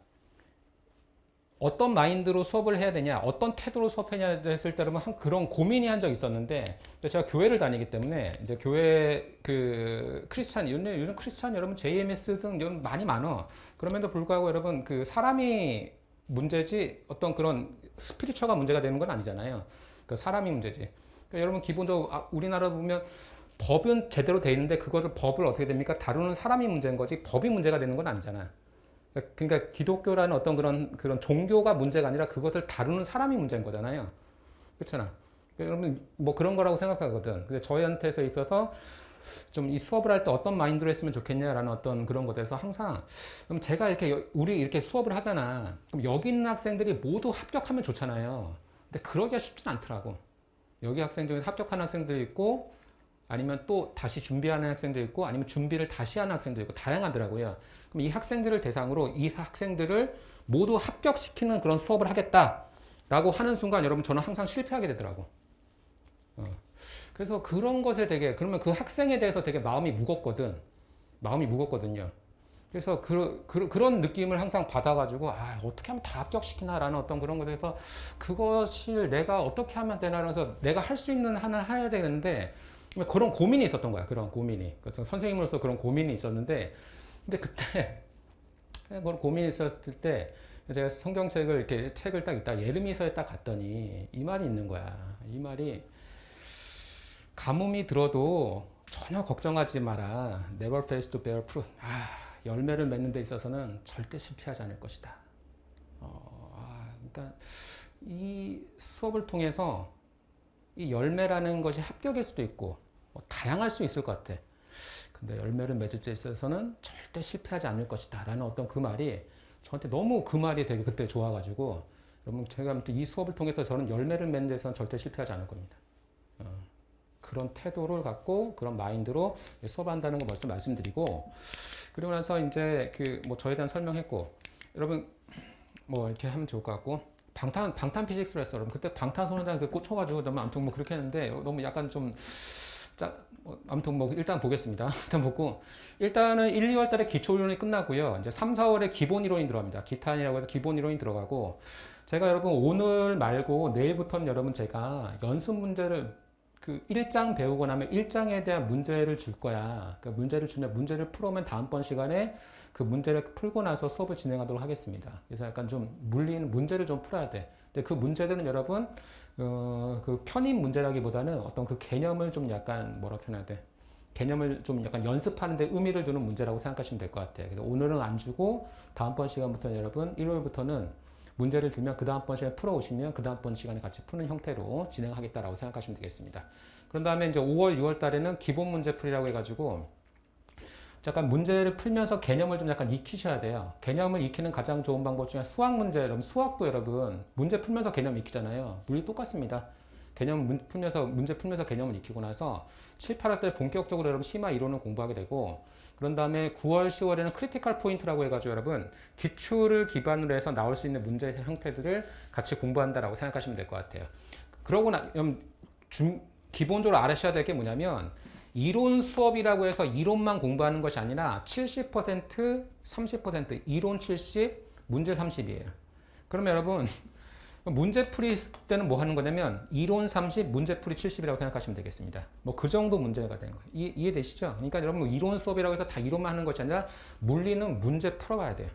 어떤 마인드로 수업을 해야 되냐, 어떤 태도로 수업해야 했을 때 여러분 그런 고민이 한 적이 있었는데, 제가 교회를 다니기 때문에 이제 교회 요즘 크리스찬 여러분 JMS 등 이런 많이 많아. 그럼에도 불구하고 여러분 사람이 문제지 어떤 그런 스피리추얼가 문제가 되는 건 아니잖아요. 사람이 문제지. 그러니까 여러분 기본적으로 우리나라 보면 법은 제대로 돼 있는데 그것을 법을 어떻게 됩니까? 다루는 사람이 문제인 거지 법이 문제가 되는 건 아니잖아. 그러니까 기독교라는 어떤 그런 종교가 문제가 아니라 그것을 다루는 사람이 문제인 거잖아요. 그렇잖아. 그러니까 여러분 뭐 그런 거라고 생각하거든. 근데 저희한테서 있어서 좀 이 수업을 할 때 어떤 마인드로 했으면 좋겠냐라는 어떤 그런 것에 대해서 항상, 그럼 제가 우리 이렇게 수업을 하잖아. 그럼 여기 있는 학생들이 모두 합격하면 좋잖아요. 근데 그러기가 쉽진 않더라고. 여기 학생 중에 합격하는 학생도 있고, 아니면 또 다시 준비하는 학생도 있고, 아니면 준비를 다시 하는 학생도 있고, 다양하더라고요. 그럼 이 학생들을 대상으로 이 학생들을 모두 합격시키는 그런 수업을 하겠다라고 하는 순간 여러분 저는 항상 실패하게 되더라고. 그래서 그런 것에 그러면 그 학생에 대해서 되게 마음이 무겁거든요. 그래서 그런 느낌을 항상 받아가지고 어떻게 하면 다 합격시키나라는 어떤 그런 것에서 그것을 내가 어떻게 하면 되나 그래서 내가 할 수 있는 하나 해야 되는데, 그런 고민이 있었던 거야. 그런 고민이. 그래서 선생님으로서 그런 고민이 있었는데, 근데 그때 그런 고민이 있었을 때 제가 성경책을 이렇게 책을 딱 읽다 예레미야서에 딱 갔더니 이 말이 있는 거야. 이 말이 가뭄이 들어도 전혀 걱정하지 마라. Never fails to bear fruit. 열매를 맺는 데 있어서는 절대 실패하지 않을 것이다. 그러니까 이 수업을 통해서 이 열매라는 것이 합격일 수도 있고 다양할 수 있을 것 같아. 근데 열매를 맺을 때 있어서는 절대 실패하지 않을 것이다 라는 어떤 그 말이 저한테 너무 그 말이 되게 그때 좋아가지고, 여러분 제가 이 수업을 통해서 저는 열매를 맺는 데서는 절대 실패하지 않을 겁니다. 그런 태도를 갖고 그런 마인드로 수업한다는 거 벌써 말씀드리고, 그리고 나서 이제 뭐 저에 대한 설명했고, 여러분 뭐 이렇게 하면 좋을 것 같고, 방탄 피직스를 했어. 여러분 그때 방탄소년단 꽂혀가지고 너무 아무튼 뭐 그렇게 했는데 너무 약간 좀 아무튼 뭐 일단 보겠습니다. 일단 보고, 일단은 1, 2월 달에 기초 이론이 끝나고요. 이제 3, 4월에 기본 이론이 들어갑니다. 기탄이라고 해서 기본 이론이 들어가고, 제가 여러분 오늘 말고 내일부터는 여러분 제가 연습 문제를 1장 배우고 나면 1장에 대한 문제를 줄 거야. 그러니까 문제를 주면 문제를 풀어오면 다음번 시간에 그 문제를 풀고 나서 수업을 진행하도록 하겠습니다. 그래서 약간 좀 문제를 좀 풀어야 돼. 근데 그 문제들은 여러분 그 편입 문제라기보다는 어떤 그 개념을 좀 약간 뭐라 표현해야 돼? 개념을 좀 약간 연습하는 데 의미를 두는 문제라고 생각하시면 될 것 같아요. 그래서 오늘은 안 주고 다음번 시간부터는 여러분 일요일부터는 문제를 주면 그 다음번 시간에 풀어오시면 그 다음번 시간에 같이 푸는 형태로 진행하겠다라고 생각하시면 되겠습니다. 그런 다음에 이제 5월, 6월 달에는 기본 문제 풀이라고 해가지고 약간 문제를 풀면서 개념을 좀 약간 익히셔야 돼요. 개념을 익히는 가장 좋은 방법 중에 수학 문제, 여러분 수학도 여러분 문제 풀면서 개념 익히잖아요. 물리 똑같습니다. 문제 풀면서 개념을 익히고 나서 7, 8월 때 본격적으로 여러분 심화 이론을 공부하게 되고, 그런 다음에 9월, 10월에는 크리티컬 포인트라고 해가지고 여러분 기출을 기반으로 해서 나올 수 있는 문제 형태들을 같이 공부한다라고 생각하시면 될 것 같아요. 그러고 기본적으로 알아셔야 될 게 뭐냐면 이론 수업이라고 해서 이론만 공부하는 것이 아니라 70%, 30% 이론 70, 문제 30이에요. 그러면 여러분 문제 풀이 때는 뭐 하는 거냐면 이론 30, 문제 풀이 70이라고 생각하시면 되겠습니다. 뭐 그 정도 문제가 되는 거예요. 이해되시죠? 그러니까 여러분 이론 수업이라고 해서 다 이론만 하는 것이 아니라 물리는 문제 풀어봐야 돼요.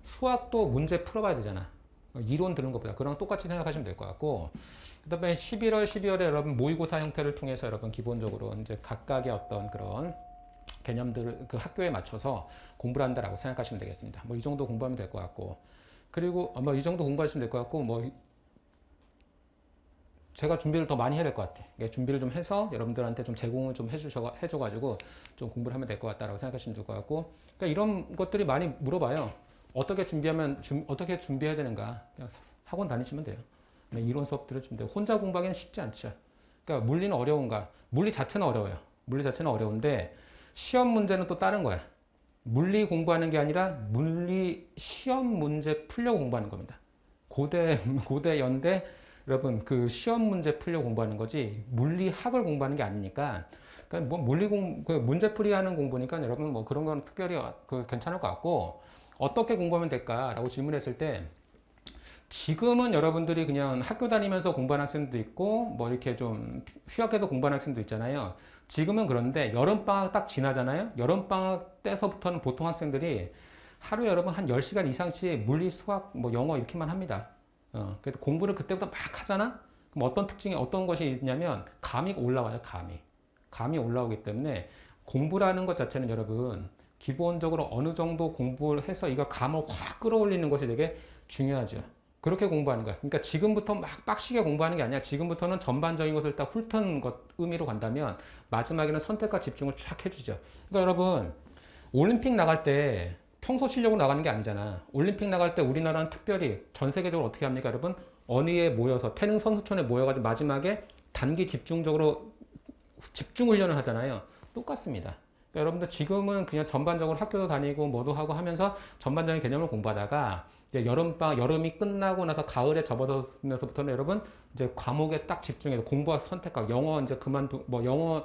수학도 문제 풀어봐야 되잖아. 이론 들은 것보다 그랑 똑같이 생각하시면 될 것 같고, 그다음에 11월, 12월에 여러분 모의고사 형태를 통해서 여러분 기본적으로 이제 각각의 어떤 그런 개념들을 그 학교에 맞춰서 공부를 한다라고 생각하시면 되겠습니다. 뭐 이 정도 공부하면 될 것 같고, 그리고 뭐 이 정도 공부하시면 될 것 같고, 뭐 제가 준비를 더 많이 해야 될 것 같아요. 준비를 좀 해서 여러분들한테 좀 제공을 좀 해줘가지고 좀 공부를 하면 될 것 같다라고 생각하시면 될 것 같고, 그러니까 이런 것들이 많이 물어봐요. 어떻게 준비해야 되는가? 그냥 학원 다니시면 돼요. 이론 수업들을 준비해요. 혼자 공부하기는 쉽지 않죠. 그러니까 물리는 어려운가? 물리 자체는 어려워요. 물리 자체는 어려운데 시험 문제는 또 다른 거야. 물리 공부하는 게 아니라 물리 시험 문제 풀려 공부하는 겁니다. 고대, 연대 여러분 그 시험 문제 풀려 공부하는 거지 물리학을 공부하는 게 아니니까. 그러니까 뭐 그 문제풀이 하는 공부니까 여러분 뭐 그런 건 특별히 괜찮을 것 같고, 어떻게 공부하면 될까라고 질문했을 때 지금은 여러분들이 그냥 학교 다니면서 공부하는 학생도 있고 뭐 이렇게 좀 휴학해서 공부하는 학생도 있잖아요. 지금은 그런데 여름방학 딱 지나잖아요. 여름방학 때서부터는 보통 학생들이 하루에 여러분 한 10시간 이상씩 물리, 수학, 뭐 영어 이렇게만 합니다. 그래서 공부를 그때부터 막 하잖아? 그럼 어떤 것이 있냐면 감이 올라와요, 감이 올라오기 때문에 공부라는 것 자체는 여러분 기본적으로 어느 정도 공부를 해서 이거 감을 확 끌어올리는 것이 되게 중요하죠. 그렇게 공부하는 거야. 그러니까 지금부터 막 빡시게 공부하는 게 아니라 지금부터는 전반적인 것을 딱 훑은 것 의미로 간다면 마지막에는 선택과 집중을 쫙 해주죠. 그러니까 여러분 올림픽 나갈 때 평소 실력으로 나가는 게 아니잖아. 올림픽 나갈 때 우리나라는 특별히 전 세계적으로 어떻게 합니까, 여러분? 어느에 모여서 태릉 선수촌에 모여가지고 마지막에 단기 집중적으로 집중 훈련을 하잖아요. 똑같습니다. 그러니까 여러분들 지금은 그냥 전반적으로 학교도 다니고 뭐도 하고 하면서 전반적인 개념을 공부하다가 이제 여름이 끝나고 나서 가을에 접어들면서부터는 여러분 이제 과목에 딱 집중해서 공부와 선택하고 영어 이제 영어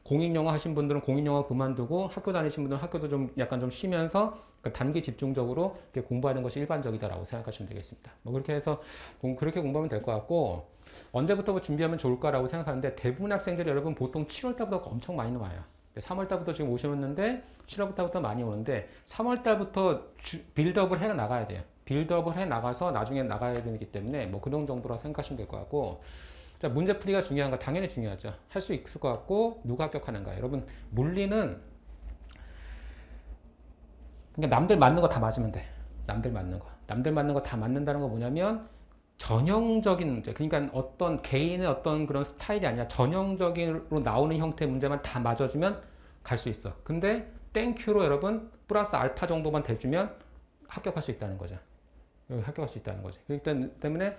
공익영어 하신 분들은 공익영어 그만두고 학교 다니신 분들은 학교도 좀 약간 좀 쉬면서 단기 집중적으로 공부하는 것이 일반적이다라고 생각하시면 되겠습니다. 뭐 그렇게 해서 그렇게 공부하면 될 것 같고, 언제부터 준비하면 좋을까라고 생각하는데 대부분 학생들이 여러분 보통 7월 달부터 엄청 많이 와요. 3월 달부터 지금 오셨는데 7월 달부터 많이 오는데 3월 달부터 빌드업을 해 나가야 돼요. 빌드업을 해 나가서 나중에 나가야 되기 때문에 뭐 그런 정도로 생각하시면 될 것 같고, 자, 문제풀이가 중요한가? 당연히 중요하죠. 할 수 있을 것 같고 누가 합격하는가? 여러분 물리는 그러니까 남들 맞는 거 다 맞으면 돼. 남들 맞는 거 다 맞는다는 거 뭐냐면 전형적인 문제, 그러니까 어떤 개인의 어떤 그런 스타일이 아니라 전형적으로 나오는 형태의 문제만 다 맞아주면 갈 수 있어. 근데 땡큐로 여러분 플러스 알파 정도만 대주면 합격할 수 있다는 거죠. 합격할 수 있다는 거죠. 그렇기 때문에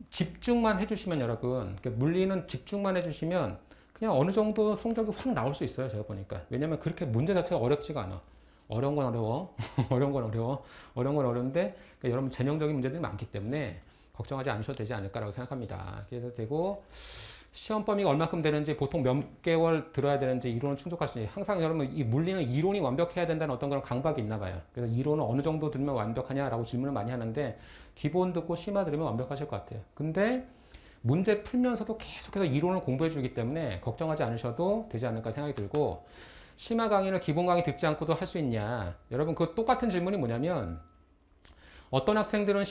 집중만 해주시면 여러분, 물리는 집중만 해주시면 그냥 어느 정도 성적이 확 나올 수 있어요. 제가 보니까. 왜냐면 그렇게 문제 자체가 어렵지가 않아. 어려운 건 어려워. 어려운 건 어려운데 그러니까 여러분 전형적인 문제들이 많기 때문에 걱정하지 않으셔도 되지 않을까라고 생각합니다. 그래서 되고 시험 범위가 얼마큼 되는지, 보통 몇 개월 들어야 되는지, 이론을 충족할 수 있는지, 항상 여러분 이 물리는 이론이 완벽해야 된다는 어떤 그런 강박이 있나 봐요. 그래서 이론은 어느 정도 들으면 완벽하냐라고 질문을 많이 하는데 기본 듣고 심화 들으면 완벽하실 것 같아요. 근데 문제 풀면서도 계속해서 이론을 공부해 주기 때문에 걱정하지 않으셔도 되지 않을까 생각이 들고, 심화 강의를 기본 강의 듣지 않고도 할 수 있냐? 여러분 그 똑같은 질문이 뭐냐면 어떤 학생들은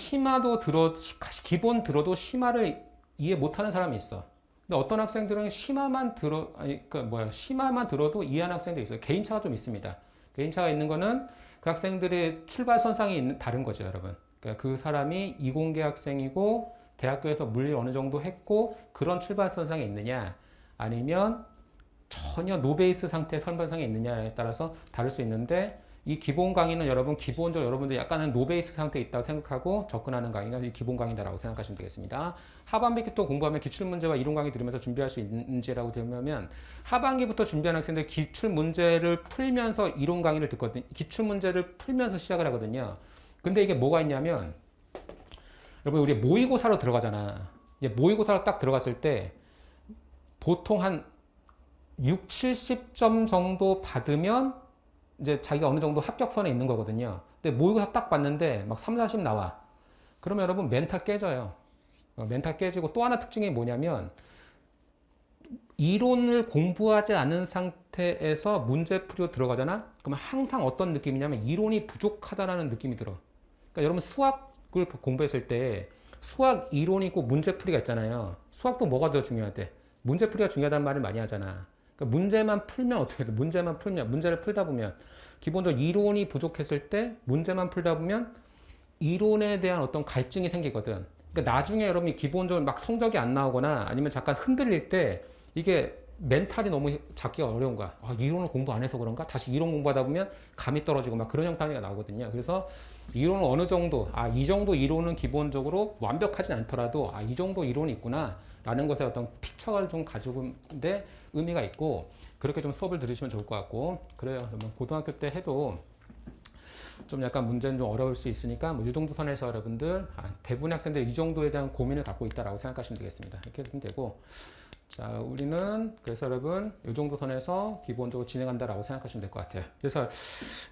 기본 들어도 심화를 이해 못하는 사람이 있어. 근데 어떤 학생들은 심화만 들어도 이해하는 학생도 있어요. 개인차가 좀 있습니다. 개인차가 있는 거는 그 학생들의 출발선상이 다른 거죠, 여러분. 그러니까 그 사람이 이공계 학생이고 대학교에서 물리를 어느 정도 했고 그런 출발선상에 있느냐, 아니면 전혀 노베이스 상태의 선발상에 있느냐에 따라서 다를 수 있는데, 이 기본 강의는 여러분 기본적으로 여러분들 약간은 노베이스 상태에 있다고 생각하고 접근하는 강의가 이 기본 강의다라고 생각하시면 되겠습니다. 하반기부터 공부하면 기출문제와 이론 강의 들으면서 준비할 수 있는지라고 되면, 하반기부터 준비하는 학생들 기출문제를 풀면서 이론 강의를 듣거든요. 기출문제를 풀면서 시작을 하거든요. 근데 이게 뭐가 있냐면 여러분 우리 모의고사로 들어가잖아. 이제 모의고사를 딱 들어갔을 때 보통 한 6, 70점 정도 받으면 이제 자기가 어느 정도 합격선에 있는 거거든요. 근데 모의고사 딱 봤는데 막 3, 40 나와. 그러면 여러분 멘탈 깨져요. 멘탈 깨지고 또 하나 특징이 뭐냐면 이론을 공부하지 않은 상태에서 문제풀이로 들어가잖아? 그러면 항상 어떤 느낌이냐면 이론이 부족하다는 느낌이 들어. 그러니까 여러분 수학을 공부했을 때 수학 이론이 있고 문제풀이가 있잖아요. 수학도 뭐가 더 중요하대? 문제풀이가 중요하다는 말을 많이 하잖아. 그러니까 문제만 풀면 어떻게 돼? 문제만 풀면, 문제를 풀다 보면 기본적으로 이론이 부족했을 때 문제만 풀다 보면 이론에 대한 어떤 갈증이 생기거든. 그러니까 나중에 여러분이 기본적으로 막 성적이 안 나오거나 아니면 잠깐 흔들릴 때 이게 멘탈이 너무 잡기가 어려운 거야. 아, 이론을 공부 안 해서 그런가? 다시 이론 공부하다 보면 감이 떨어지고 막 그런 형태가 나오거든요. 그래서 이론은 어느 정도, 이 정도 이론은 기본적으로 완벽하진 않더라도, 이 정도 이론이 있구나. 라는 것에 어떤 픽처를 좀 가지고 있는데 의미가 있고, 그렇게 좀 수업을 들으시면 좋을 것 같고, 그래요. 고등학교 때 해도 좀 약간 문제는 좀 어려울 수 있으니까 뭐 이 정도 선에서 여러분들 대부분의 학생들이 이 정도에 대한 고민을 갖고 있다라고 생각하시면 되겠습니다. 이렇게 하면 되고, 자, 우리는 그래서 여러분 이 정도 선에서 기본적으로 진행한다라고 생각하시면 될 것 같아요. 그래서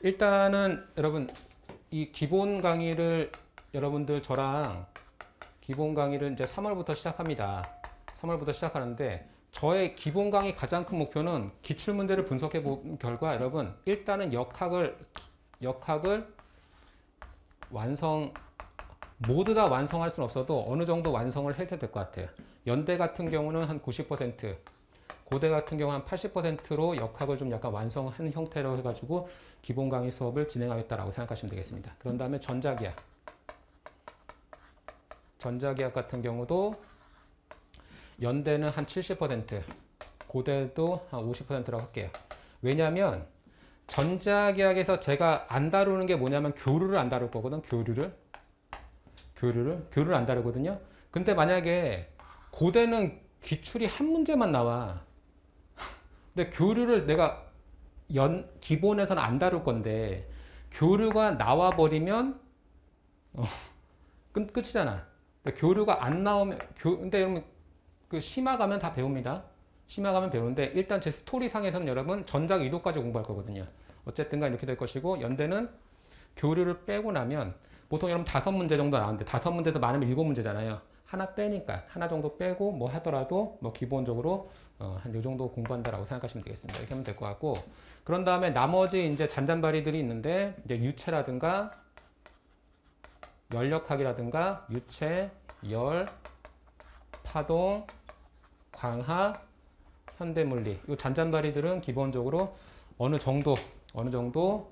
일단은 여러분 이 기본 강의를 여러분들 저랑 기본 강의를 이제 3월부터 시작합니다. 3월부터 시작하는데 저의 기본 강의 가장 큰 목표는 기출 문제를 분석해 본 결과 여러분 일단은 역학을 완성 모두 다 완성할 수는 없어도 어느 정도 완성을 해야 될 것 같아요. 연대 같은 경우는 한 90%, 고대 같은 경우 한 80%로 역학을 좀 약간 완성한 형태로 해가지고 기본 강의 수업을 진행하겠다라고 생각하시면 되겠습니다. 그런 다음에 전자기학 같은 경우도 연대는 한 70%, 고대도 한 50%라고 할게요. 왜냐하면 전자기학에서 제가 안 다루는 게 뭐냐면 교류를 안 다룰 거거든. 교류를 안 다루거든요. 근데 만약에 고대는 기출이 한 문제만 나와. 근데 교류를 내가 기본에서는 안 다룰 건데 교류가 나와 버리면 끝이잖아. 근데 교류가 안 나오면 근데 여러분 그 심화 가면 다 배웁니다. 심화 가면 배우는데 일단 제 스토리 상에서는 여러분 전작 2도까지 공부할 거거든요. 어쨌든 간 이렇게 될 것이고 연대는 교류를 빼고 나면 보통 여러분 5문제 정도 나오는데 5문제도 많으면 7문제잖아요. 하나 빼니까 하나 정도 빼고 뭐 하더라도 뭐 기본적으로 한 요 정도 공부한다라고 생각하시면 되겠습니다. 이렇게 하면 될 것 같고 그런 다음에 나머지 이제 잔잔바리들이 있는데 이제 유체라든가 열역학이라든가 유체, 열, 파동, 광학, 현대물리 이 잔잔바리들은 기본적으로 어느 정도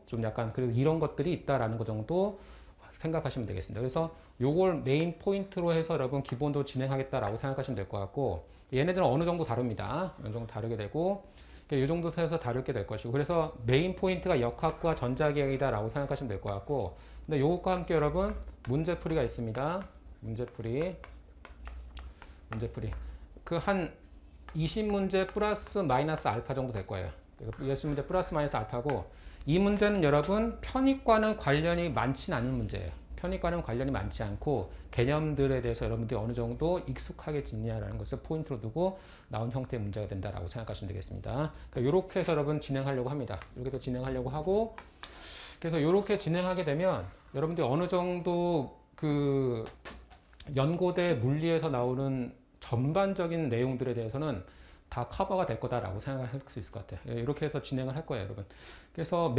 좀 약간 그리고 이런 것들이 있다라는 것 정도 생각하시면 되겠습니다. 그래서 요걸 메인 포인트로 해서 여러분 기본적으로 진행하겠다라고 생각하시면 될 것 같고 얘네들은 어느 정도 다룹니다. 어느 정도 다르게 되고 이 정도 해서 다르게 될 것이고 그래서 메인 포인트가 역학과 전자기학이다라고 생각하시면 될 것 같고 근데 요것과 함께 여러분 문제풀이가 있습니다. 문제풀이 그 한 20문제 플러스 마이너스 알파 정도 될 거예요. 20문제 플러스 마이너스 알파고 이 문제는 여러분 편익과는 관련이 많지는 않은 문제예요. 편익과는 관련이 많지 않고 개념들에 대해서 여러분들이 어느 정도 익숙하게 짓냐라는 것을 포인트로 두고 나온 형태의 문제가 된다라고 생각하시면 되겠습니다. 그러니까 이렇게 해서 여러분 진행하려고 합니다. 이렇게 해서 진행하려고 하고 그래서 이렇게 진행하게 되면 여러분들이 어느 정도 그 연고대 물리에서 나오는 전반적인 내용들에 대해서는 다 커버가 될 거다라고 생각할 수 있을 것 같아요. 이렇게 해서 진행을 할 거예요, 여러분. 그래서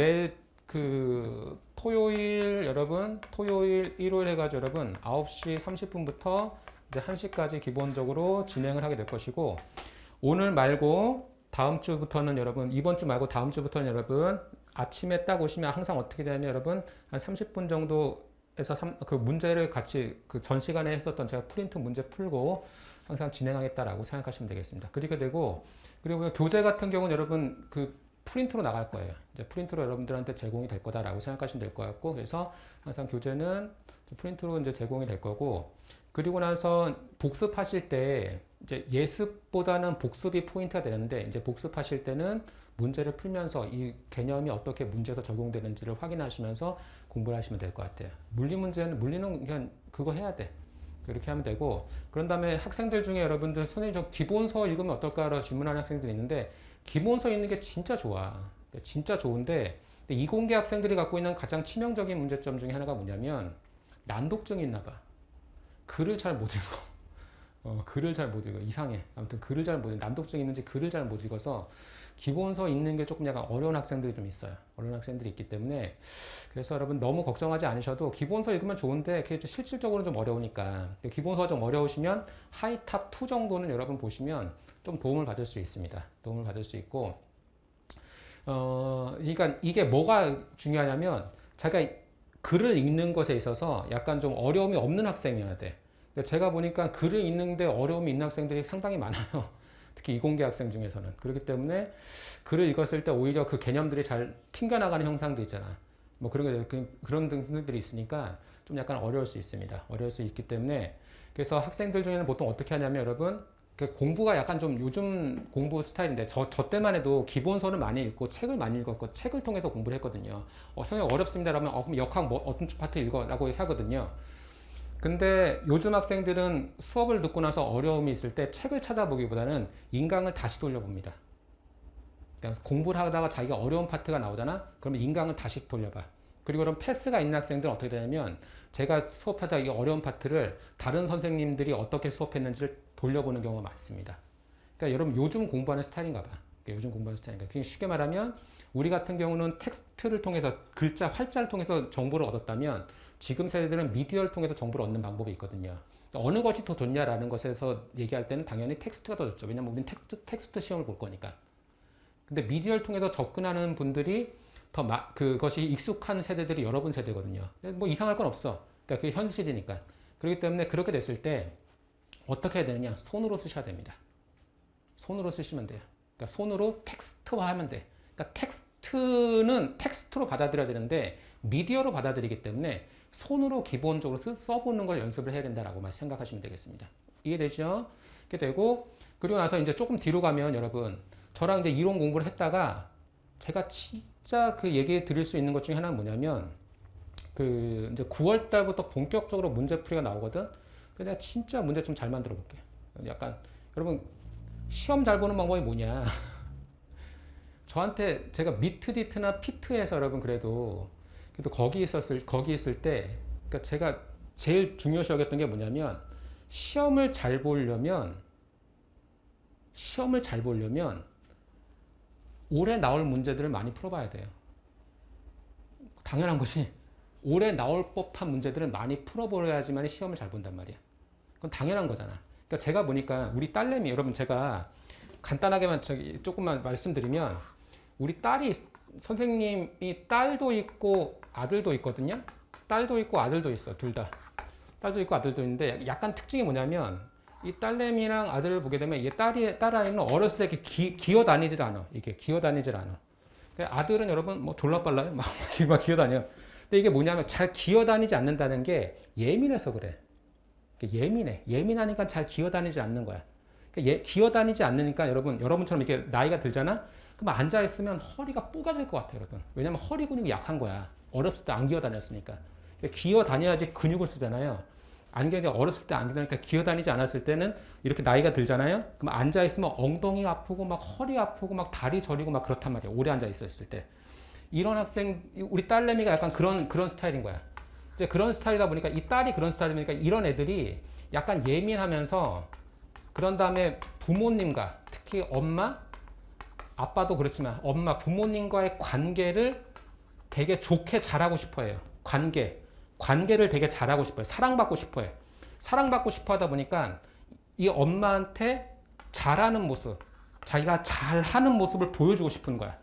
토요일 여러분, 토요일, 일요일 해가지고 여러분 9시 30분부터 이제 1시까지 기본적으로 진행을 하게 될 것이고 오늘 말고 다음 주부터는 여러분 이번 주 말고 다음 주부터는 여러분 아침에 딱 오시면 항상 어떻게 되냐면 여러분 한 30분 정도에서 그 문제를 같이 그 전 시간에 했었던 제가 프린트 문제 풀고 항상 진행하겠다라고 생각하시면 되겠습니다. 그렇게 되고 그리고 교재 같은 경우는 여러분 그 프린트로 나갈 거예요. 이제 프린트로 여러분들한테 제공이 될 거다라고 생각하시면 될 것 같고 그래서 항상 교재는 프린트로 이제 제공이 될 거고 그리고 나서 복습하실 때 이제 예습보다는 복습이 포인트가 되는데 이제 복습하실 때는 문제를 풀면서 이 개념이 어떻게 문제에서 적용되는지를 확인하시면서 공부를 하시면 될 것 같아요. 물리는 그냥 그거 해야 돼. 이렇게 하면 되고, 그런 다음에 학생들 중에 여러분들 선생님 저 기본서 읽으면 어떨까라고 질문하는 학생들이 있는데, 기본서 읽는 게 진짜 좋아. 진짜 좋은데 이공계 학생들이 갖고 있는 가장 치명적인 문제점 중에 하나가 뭐냐면 난독증이 있나 봐. 글을 잘 못 읽어. 글을 잘 못 읽어. 이상해. 아무튼 글을 잘 못 읽어. 난독증이 있는지 글을 잘 못 읽어서 기본서 읽는 게 조금 약간 어려운 학생들이 좀 있어요. 어려운 학생들이 있기 때문에, 그래서 여러분 너무 걱정하지 않으셔도 기본서 읽으면 좋은데 그게 실질적으로 좀 어려우니까, 기본서가 좀 어려우시면 하이탑 2 정도는 여러분 보시면 좀 도움을 받을 수 있습니다. 도움을 받을 수 있고, 그러니까 이게 뭐가 중요하냐면 제가 글을 읽는 것에 있어서 약간 좀 어려움이 없는 학생이어야 돼. 제가 보니까 글을 읽는데 어려움이 있는 학생들이 상당히 많아요. 특히 이공계 학생 중에서는. 그렇기 때문에 글을 읽었을 때 오히려 그 개념들이 잘 튕겨나가는 형상도 있잖아. 뭐 그런 등들이 있으니까 좀 약간 어려울 수 있습니다. 어려울 수 있기 때문에, 그래서 학생들 중에는 보통 어떻게 하냐면 여러분, 공부가 약간 좀 요즘 공부 스타일인데, 저 때만 해도 기본서를 많이 읽고 책을 많이 읽었고 책을 통해서 공부를 했거든요. 선생님 어렵습니다 라면 그럼 역학 뭐 어떤 파트 읽어 라고 하거든요. 근데 요즘 학생들은 수업을 듣고 나서 어려움이 있을 때 책을 찾아보기보다는 인강을 다시 돌려봅니다. 그러니까 공부를 하다가 자기가 어려운 파트가 나오잖아? 그러면 인강을 다시 돌려봐. 그리고 그럼 패스가 있는 학생들은 어떻게 되냐면, 제가 수업하다 이 어려운 파트를 다른 선생님들이 어떻게 수업했는지를 돌려보는 경우가 많습니다. 그러니까 여러분 요즘 공부하는 스타일인가 봐. 요즘 공부하는 스타일인가. 그러니까 쉽게 말하면 우리 같은 경우는 텍스트를 통해서, 글자, 활자를 통해서 정보를 얻었다면, 지금 세대들은 미디어를 통해서 정보를 얻는 방법이 있거든요. 어느 것이 더 좋냐라는 것에서 얘기할 때는 당연히 텍스트가 더 좋죠. 왜냐면 우리는 텍스트 시험을 볼 거니까. 근데 미디어를 통해서 접근하는 분들이 그것이 익숙한 세대들이 여러분 세대거든요. 뭐 이상할 건 없어. 그러니까 그게 현실이니까. 그렇기 때문에 그렇게 됐을 때 어떻게 해야 되느냐? 손으로 쓰셔야 됩니다. 손으로 쓰시면 돼요. 그러니까 손으로 텍스트화하면 돼. 그러니까 텍스트는 텍스트로 받아들여야 되는데 미디어로 받아들이기 때문에 손으로 기본적으로 써보는 걸 연습을 해야 된다라고 생각하시면 되겠습니다. 이해되죠? 이렇게 되고, 그리고 나서 이제 조금 뒤로 가면 여러분, 저랑 이제 이론 공부를 했다가 제가 진짜 그 얘기 드릴 수 있는 것 중에 하나는 뭐냐면, 이제 9월 달부터 본격적으로 문제풀이가 나오거든? 근데 내가 진짜 문제 좀 잘 만들어 볼게. 약간, 여러분, 시험 잘 보는 방법이 뭐냐. 저한테 제가 미트디트나 피트에서 여러분 그래도 거기 있을 때, 그러니까 제가 제일 중요시 여겼던 게 뭐냐면, 시험을 잘 보려면 올해 나올 문제들을 많이 풀어봐야 돼요. 당연한 것이 올해 나올 법한 문제들을 많이 풀어버려야지만 시험을 잘 본단 말이야. 그건 당연한 거잖아. 그러니까 제가 보니까 우리 딸내미, 여러분 제가 간단하게만 조금만 말씀드리면, 우리 딸이, 선생님이 딸도 있고 아들도 있거든요. 딸도 있고 아들도 있어. 둘 다. 딸도 있고 아들도 있는데 약간 특징이 뭐냐면, 이 딸내미랑 아들을 보게 되면 이게 딸아이는 어렸을 때 이렇게 기어다니질 않아. 이게 기어다니질 않아. 아들은 여러분 뭐 졸라 빨라요. 막 기어다녀. 근데 이게 뭐냐면 잘 기어다니지 않는다는 게 예민해서 그래. 예민해. 예민하니까 잘 기어다니지 않는 거야. 기어다니지 않으니까 여러분처럼 이렇게 나이가 들잖아? 그럼 앉아있으면 허리가 뽀개질 것 같아, 여러분. 왜냐면 허리 근육이 약한 거야. 어렸을 때 안 기어다녔으니까. 기어다녀야지 근육을 쓰잖아요. 어렸을 때 안 기어다니까, 기어다니지 않았을 때는 이렇게 나이가 들잖아요? 그럼 앉아있으면 엉덩이 아프고 막 허리 아프고 막 다리 저리고 막 그렇단 말이야. 오래 앉아있었을 때. 이런 학생, 우리 딸내미가 약간 그런 스타일인 거야. 이제 그런 스타일이다 보니까, 이 딸이 그런 스타일이니까 이런 애들이 약간 예민하면서, 그런 다음에 부모님과, 특히 엄마, 아빠도 그렇지만 엄마, 부모님과의 관계를 되게 좋게 잘하고 싶어 해요. 관계를 되게 잘하고 싶어요. 사랑받고 싶어 해요. 사랑받고 싶어 하다 보니까 이 엄마한테 잘하는 모습, 자기가 잘하는 모습을 보여주고 싶은 거야.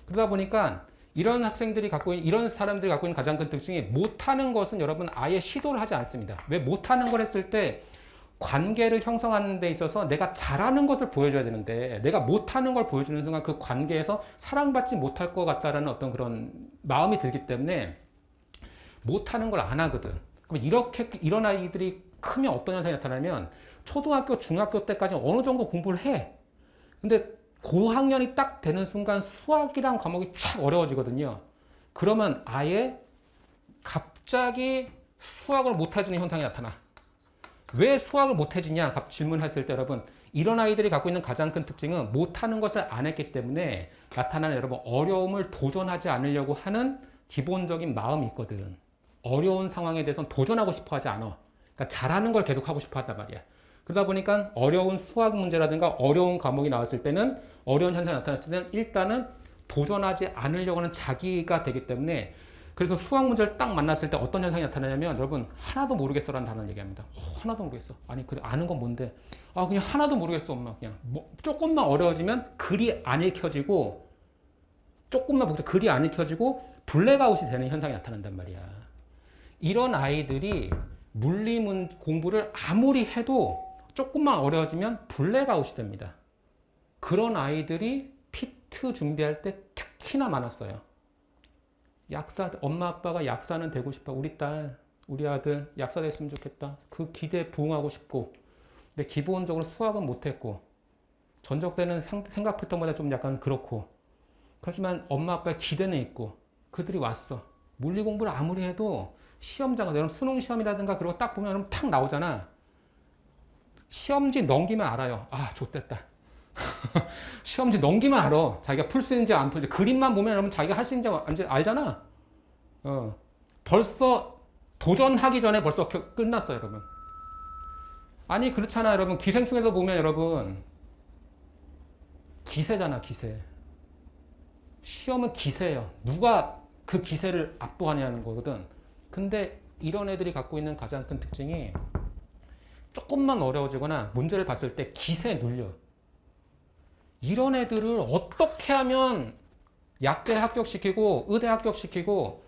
그러다 보니까 이런 사람들이 갖고 있는 가장 큰 특징이, 못하는 것은 여러분 아예 시도를 하지 않습니다. 왜? 못하는 걸 했을 때 관계를 형성하는 데 있어서 내가 잘하는 것을 보여줘야 되는데, 내가 못하는 걸 보여주는 순간 그 관계에서 사랑받지 못할 것 같다라는 어떤 그런 마음이 들기 때문에 못하는 걸 안 하거든. 그럼 이런 아이들이 크면 어떤 현상이 나타나면, 초등학교, 중학교 때까지 어느 정도 공부를 해. 근데 고학년이 딱 되는 순간 수학이란 과목이 촥 어려워지거든요. 그러면 아예 갑자기 수학을 못 해주는 현상이 나타나. 왜 수학을 못해지냐 질문했을 때 여러분 이런 아이들이 갖고 있는 가장 큰 특징은 못하는 것을 안 했기 때문에 나타나는 여러분 어려움을 도전하지 않으려고 하는 기본적인 마음이 있거든. 어려운 상황에 대해서는 도전하고 싶어 하지 않아. 그러니까 잘하는 걸 계속 하고 싶어 한단 말이야. 그러다 보니까 어려운 수학 문제라든가 어려운 과목이 나왔을 때는 어려운 현상이 나타났을 때는 일단은 도전하지 않으려고 하는 자기가 되기 때문에 그래서 수학 문제를 딱 만났을 때 어떤 현상이 나타나냐면 여러분 하나도 모르겠어라는 단어를 얘기합니다. 하나도 모르겠어. 아니 그래 아는 건 뭔데? 아 그냥 하나도 모르겠어 엄마 그냥 조금만 어려워지면 글이 안 읽혀지고 조금만 보자 글이 안 읽혀지고 블랙아웃이 되는 현상이 나타난단 말이야. 이런 아이들이 물리 공부를 아무리 해도 조금만 어려워지면 블랙아웃이 됩니다. 그런 아이들이 피트 준비할 때 특히나 많았어요. 약사, 엄마 아빠가 약사는 되고 싶어. 우리 딸, 우리 아들 약사 됐으면 좋겠다. 그 기대에 부응하고 싶고. 근데 기본적으로 수학은 못했고 전적대는 생각 패턴보다 좀 약간 그렇고 하지만 엄마 아빠의 기대는 있고 그들이 왔어. 물리 공부를 아무리 해도 시험장가 여러분 수능 시험이라든가 그런 거 딱 보면 여러분 탁 나오잖아. 시험지 넘기면 알아요. 아 좋댔다. 시험지 넘기면 알아. 자기가 풀 수 있는지 안 풀지. 그림만 보면 여러분 자기가 할 수 있는지 알잖아. 벌써 도전하기 전에 벌써 끝났어요, 여러분. 아니 그렇잖아, 여러분. 기생충에서 보면 여러분 기세잖아, 기세. 시험은 기세예요. 누가 그 기세를 압도하냐는 거거든. 근데 이런 애들이 갖고 있는 가장 큰 특징이 조금만 어려워지거나 문제를 봤을 때 기세에 눌려. 이런 애들을 어떻게 하면 약대 합격시키고 의대 합격시키고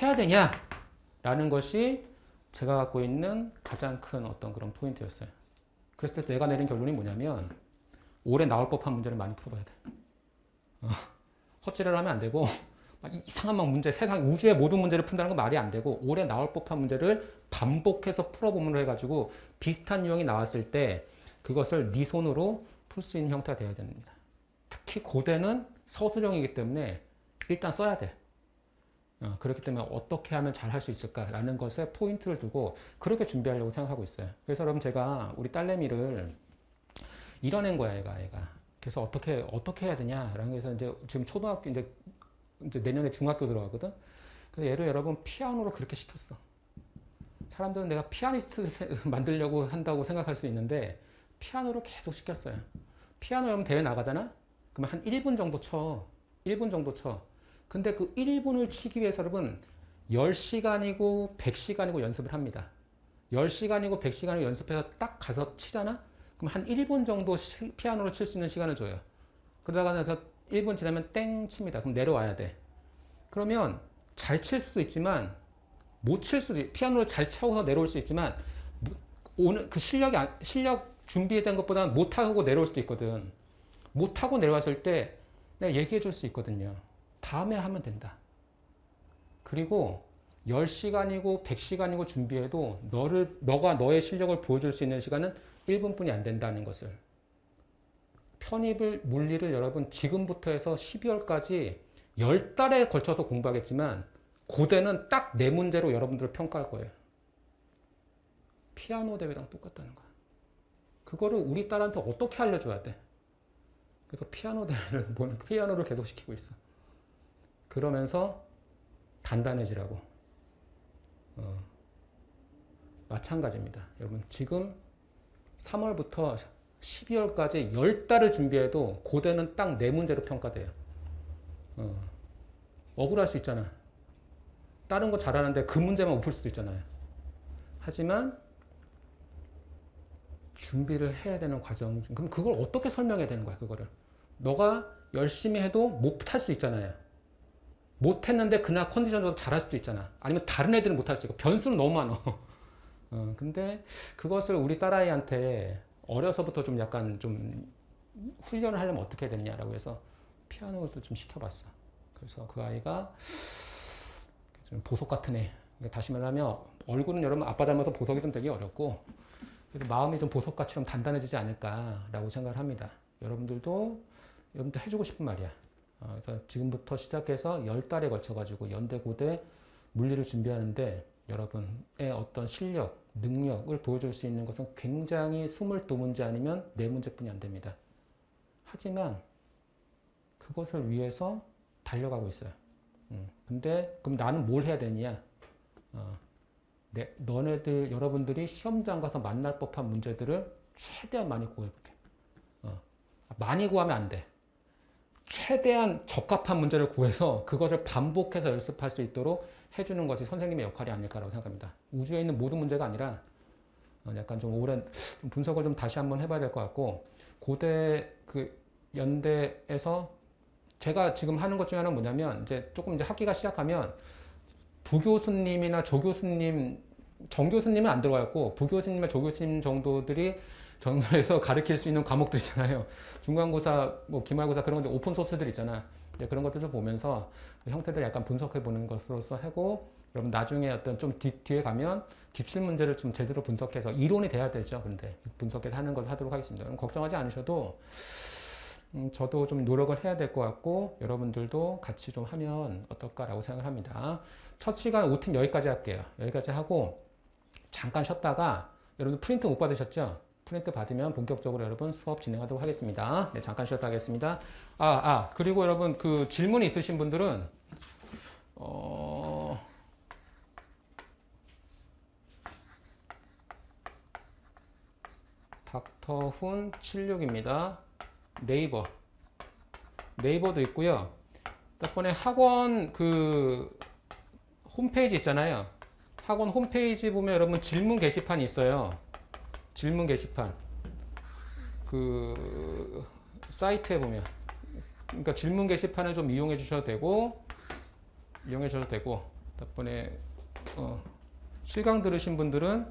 해야 되냐라는 것이 제가 갖고 있는 가장 큰 어떤 그런 포인트였어요. 그랬을 때 내가 내린 결론이 뭐냐면 올해 나올 법한 문제를 많이 풀어봐야 돼. 헛질을 하면 안 되고 이상한 막 문제, 세상 우주의 모든 문제를 푼다는 건 말이 안 되고 올해 나올 법한 문제를 반복해서 풀어보므로 해가지고 비슷한 유형이 나왔을 때 그것을 네 손으로 풀 수 있는 형태가 되어야 됩니다. 특히 고대는 서술형이기 때문에 일단 써야 돼. 그렇기 때문에 어떻게 하면 잘 할 수 있을까라는 것에 포인트를 두고 그렇게 준비하려고 생각하고 있어요. 그래서 여러분 제가 우리 딸내미를 이뤄낸 거야, 얘가. 그래서 어떻게 해야 되냐라는 거에서 이제 지금 초등학교 이제 내년에 중학교 들어가거든. 그래서 얘를 여러분 피아노로 그렇게 시켰어. 사람들은 내가 피아니스트 만들려고 한다고 생각할 수 있는데 피아노로 계속 시켰어요. 피아노 여러분 대회 나가잖아? 그러면 한 1분 정도 쳐. 1분 정도 쳐. 근데 그 1분을 치기 위해서 여러분 10시간이고 100시간이고 연습을 합니다. 10시간이고 100시간을 연습해서 딱 가서 치잖아? 그럼 한 1분 정도 피아노를 칠 수 있는 시간을 줘요. 그러다가 나서 1분 지나면 땡 칩니다. 그럼 내려와야 돼. 그러면 잘 칠 수도 있지만 못 칠 수도 피아노를 잘 쳐서 내려올 수 있지만 오늘 그 실력 준비된 것보다는 못하고 내려올 수도 있거든. 못하고 내려왔을 때 내가 얘기해 줄 수 있거든요. 다음에 하면 된다. 그리고 10시간이고 100시간이고 준비해도 너가 너의 실력을 보여줄 수 있는 시간은 1분뿐이 안 된다는 것을. 편입을, 물리를 여러분 지금부터 해서 12월까지 10달에 걸쳐서 공부하겠지만 고대는 딱 4문제로 여러분들을 평가할 거예요. 피아노 대회랑 똑같다는 거야. 그거를 우리 딸한테 어떻게 알려줘야 돼? 그래서 피아노를 계속 시키고 있어. 그러면서 단단해지라고. 마찬가지입니다. 여러분 지금 3월부터 12월까지 10달을 준비해도 고대는 딱 4문제로 평가돼요. 억울할 수 있잖아. 다른 거 잘하는데 그 문제만 못 풀 수도 있잖아요. 하지만 준비를 해야 되는 과정. 그럼 그걸 어떻게 설명해야 되는 거야, 그거를. 너가 열심히 해도 못할 수 있잖아요. 못했는데 그날 컨디션도 잘할 수도 있잖아. 아니면 다른 애들은 못할 수 있고 변수는 너무 많아. 근데 그것을 우리 딸아이한테 어려서부터 좀 약간 좀 훈련을 하려면 어떻게 해야 되냐라고 해서 피아노도 좀 시켜봤어. 그래서 그 아이가 좀 보석 같은 애. 다시 말하면 얼굴은 여러분 아빠 닮아서 보석이 좀 되게 어렵고 마음이 좀 보석같이 좀 단단해지지 않을까라고 생각을 합니다. 여러분들도 해주고 싶은 말이야. 그래서 지금부터 시작해서 10달에 걸쳐가지고 연대, 고대, 물리를 준비하는데 여러분의 어떤 실력, 능력을 보여줄 수 있는 것은 굉장히 22문제 아니면 4문제뿐이 안 됩니다. 하지만 그것을 위해서 달려가고 있어요. 근데 그럼 나는 뭘 해야 되냐? 너네들 여러분들이 시험장 가서 만날 법한 문제들을 최대한 많이 구해볼게. 많이 구하면 안 돼. 최대한 적합한 문제를 구해서 그것을 반복해서 연습할 수 있도록 해주는 것이 선생님의 역할이 아닐까라고 생각합니다. 우주에 있는 모든 문제가 아니라 약간 좀 오랜 분석을 좀 다시 한번 해봐야 될 것 같고, 고대 그 연대에서 제가 지금 하는 것 중에 하나는 뭐냐면, 이제 조금 이제 학기가 시작하면 부교수님이나 조교수님, 정교수님은 안 들어갔고 부교수님이나 조교수님 정도들이 정도에서 가르칠 수 있는 과목들 있잖아요. 중간고사, 뭐 기말고사 그런 건데 오픈 소스들 있잖아. 그런 것들 좀 보면서 그 형태들을 약간 분석해 보는 것으로서 하고, 여러분 나중에 어떤 좀 뒤에 가면 기출 문제를 좀 제대로 분석해서 이론이 돼야 되죠. 근데 분석해서 하는 걸 하도록 하겠습니다. 그럼 걱정하지 않으셔도 저도 좀 노력을 해야 될 것 같고 여러분들도 같이 좀 하면 어떨까라고 생각을 합니다. 첫 시간 5팀 여기까지 할게요. 여기까지 하고 잠깐 쉬었다가 여러분 프린트 못 받으셨죠? 프린트 받으면 본격적으로 여러분 수업 진행하도록 하겠습니다. 네, 잠깐 쉬었다 하겠습니다. 그리고 여러분 그 질문이 있으신 분들은 닥터훈 76입니다. 네이버도 있고요. 덕분에 학원 그 홈페이지 있잖아요. 학원 홈페이지 보면 여러분 질문 게시판이 있어요. 질문 게시판. 그 사이트에 보면. 그러니까 질문 게시판을 좀 이용해 주셔도 되고, 덕분에 실강 들으신 분들은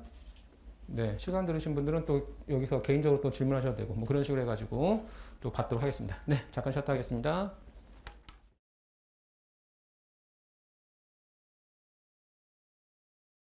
또 여기서 개인적으로 또 질문하셔도 되고, 뭐 그런 식으로 해가지고 또 받도록 하겠습니다. 네, 잠깐 쉬었다 하겠습니다.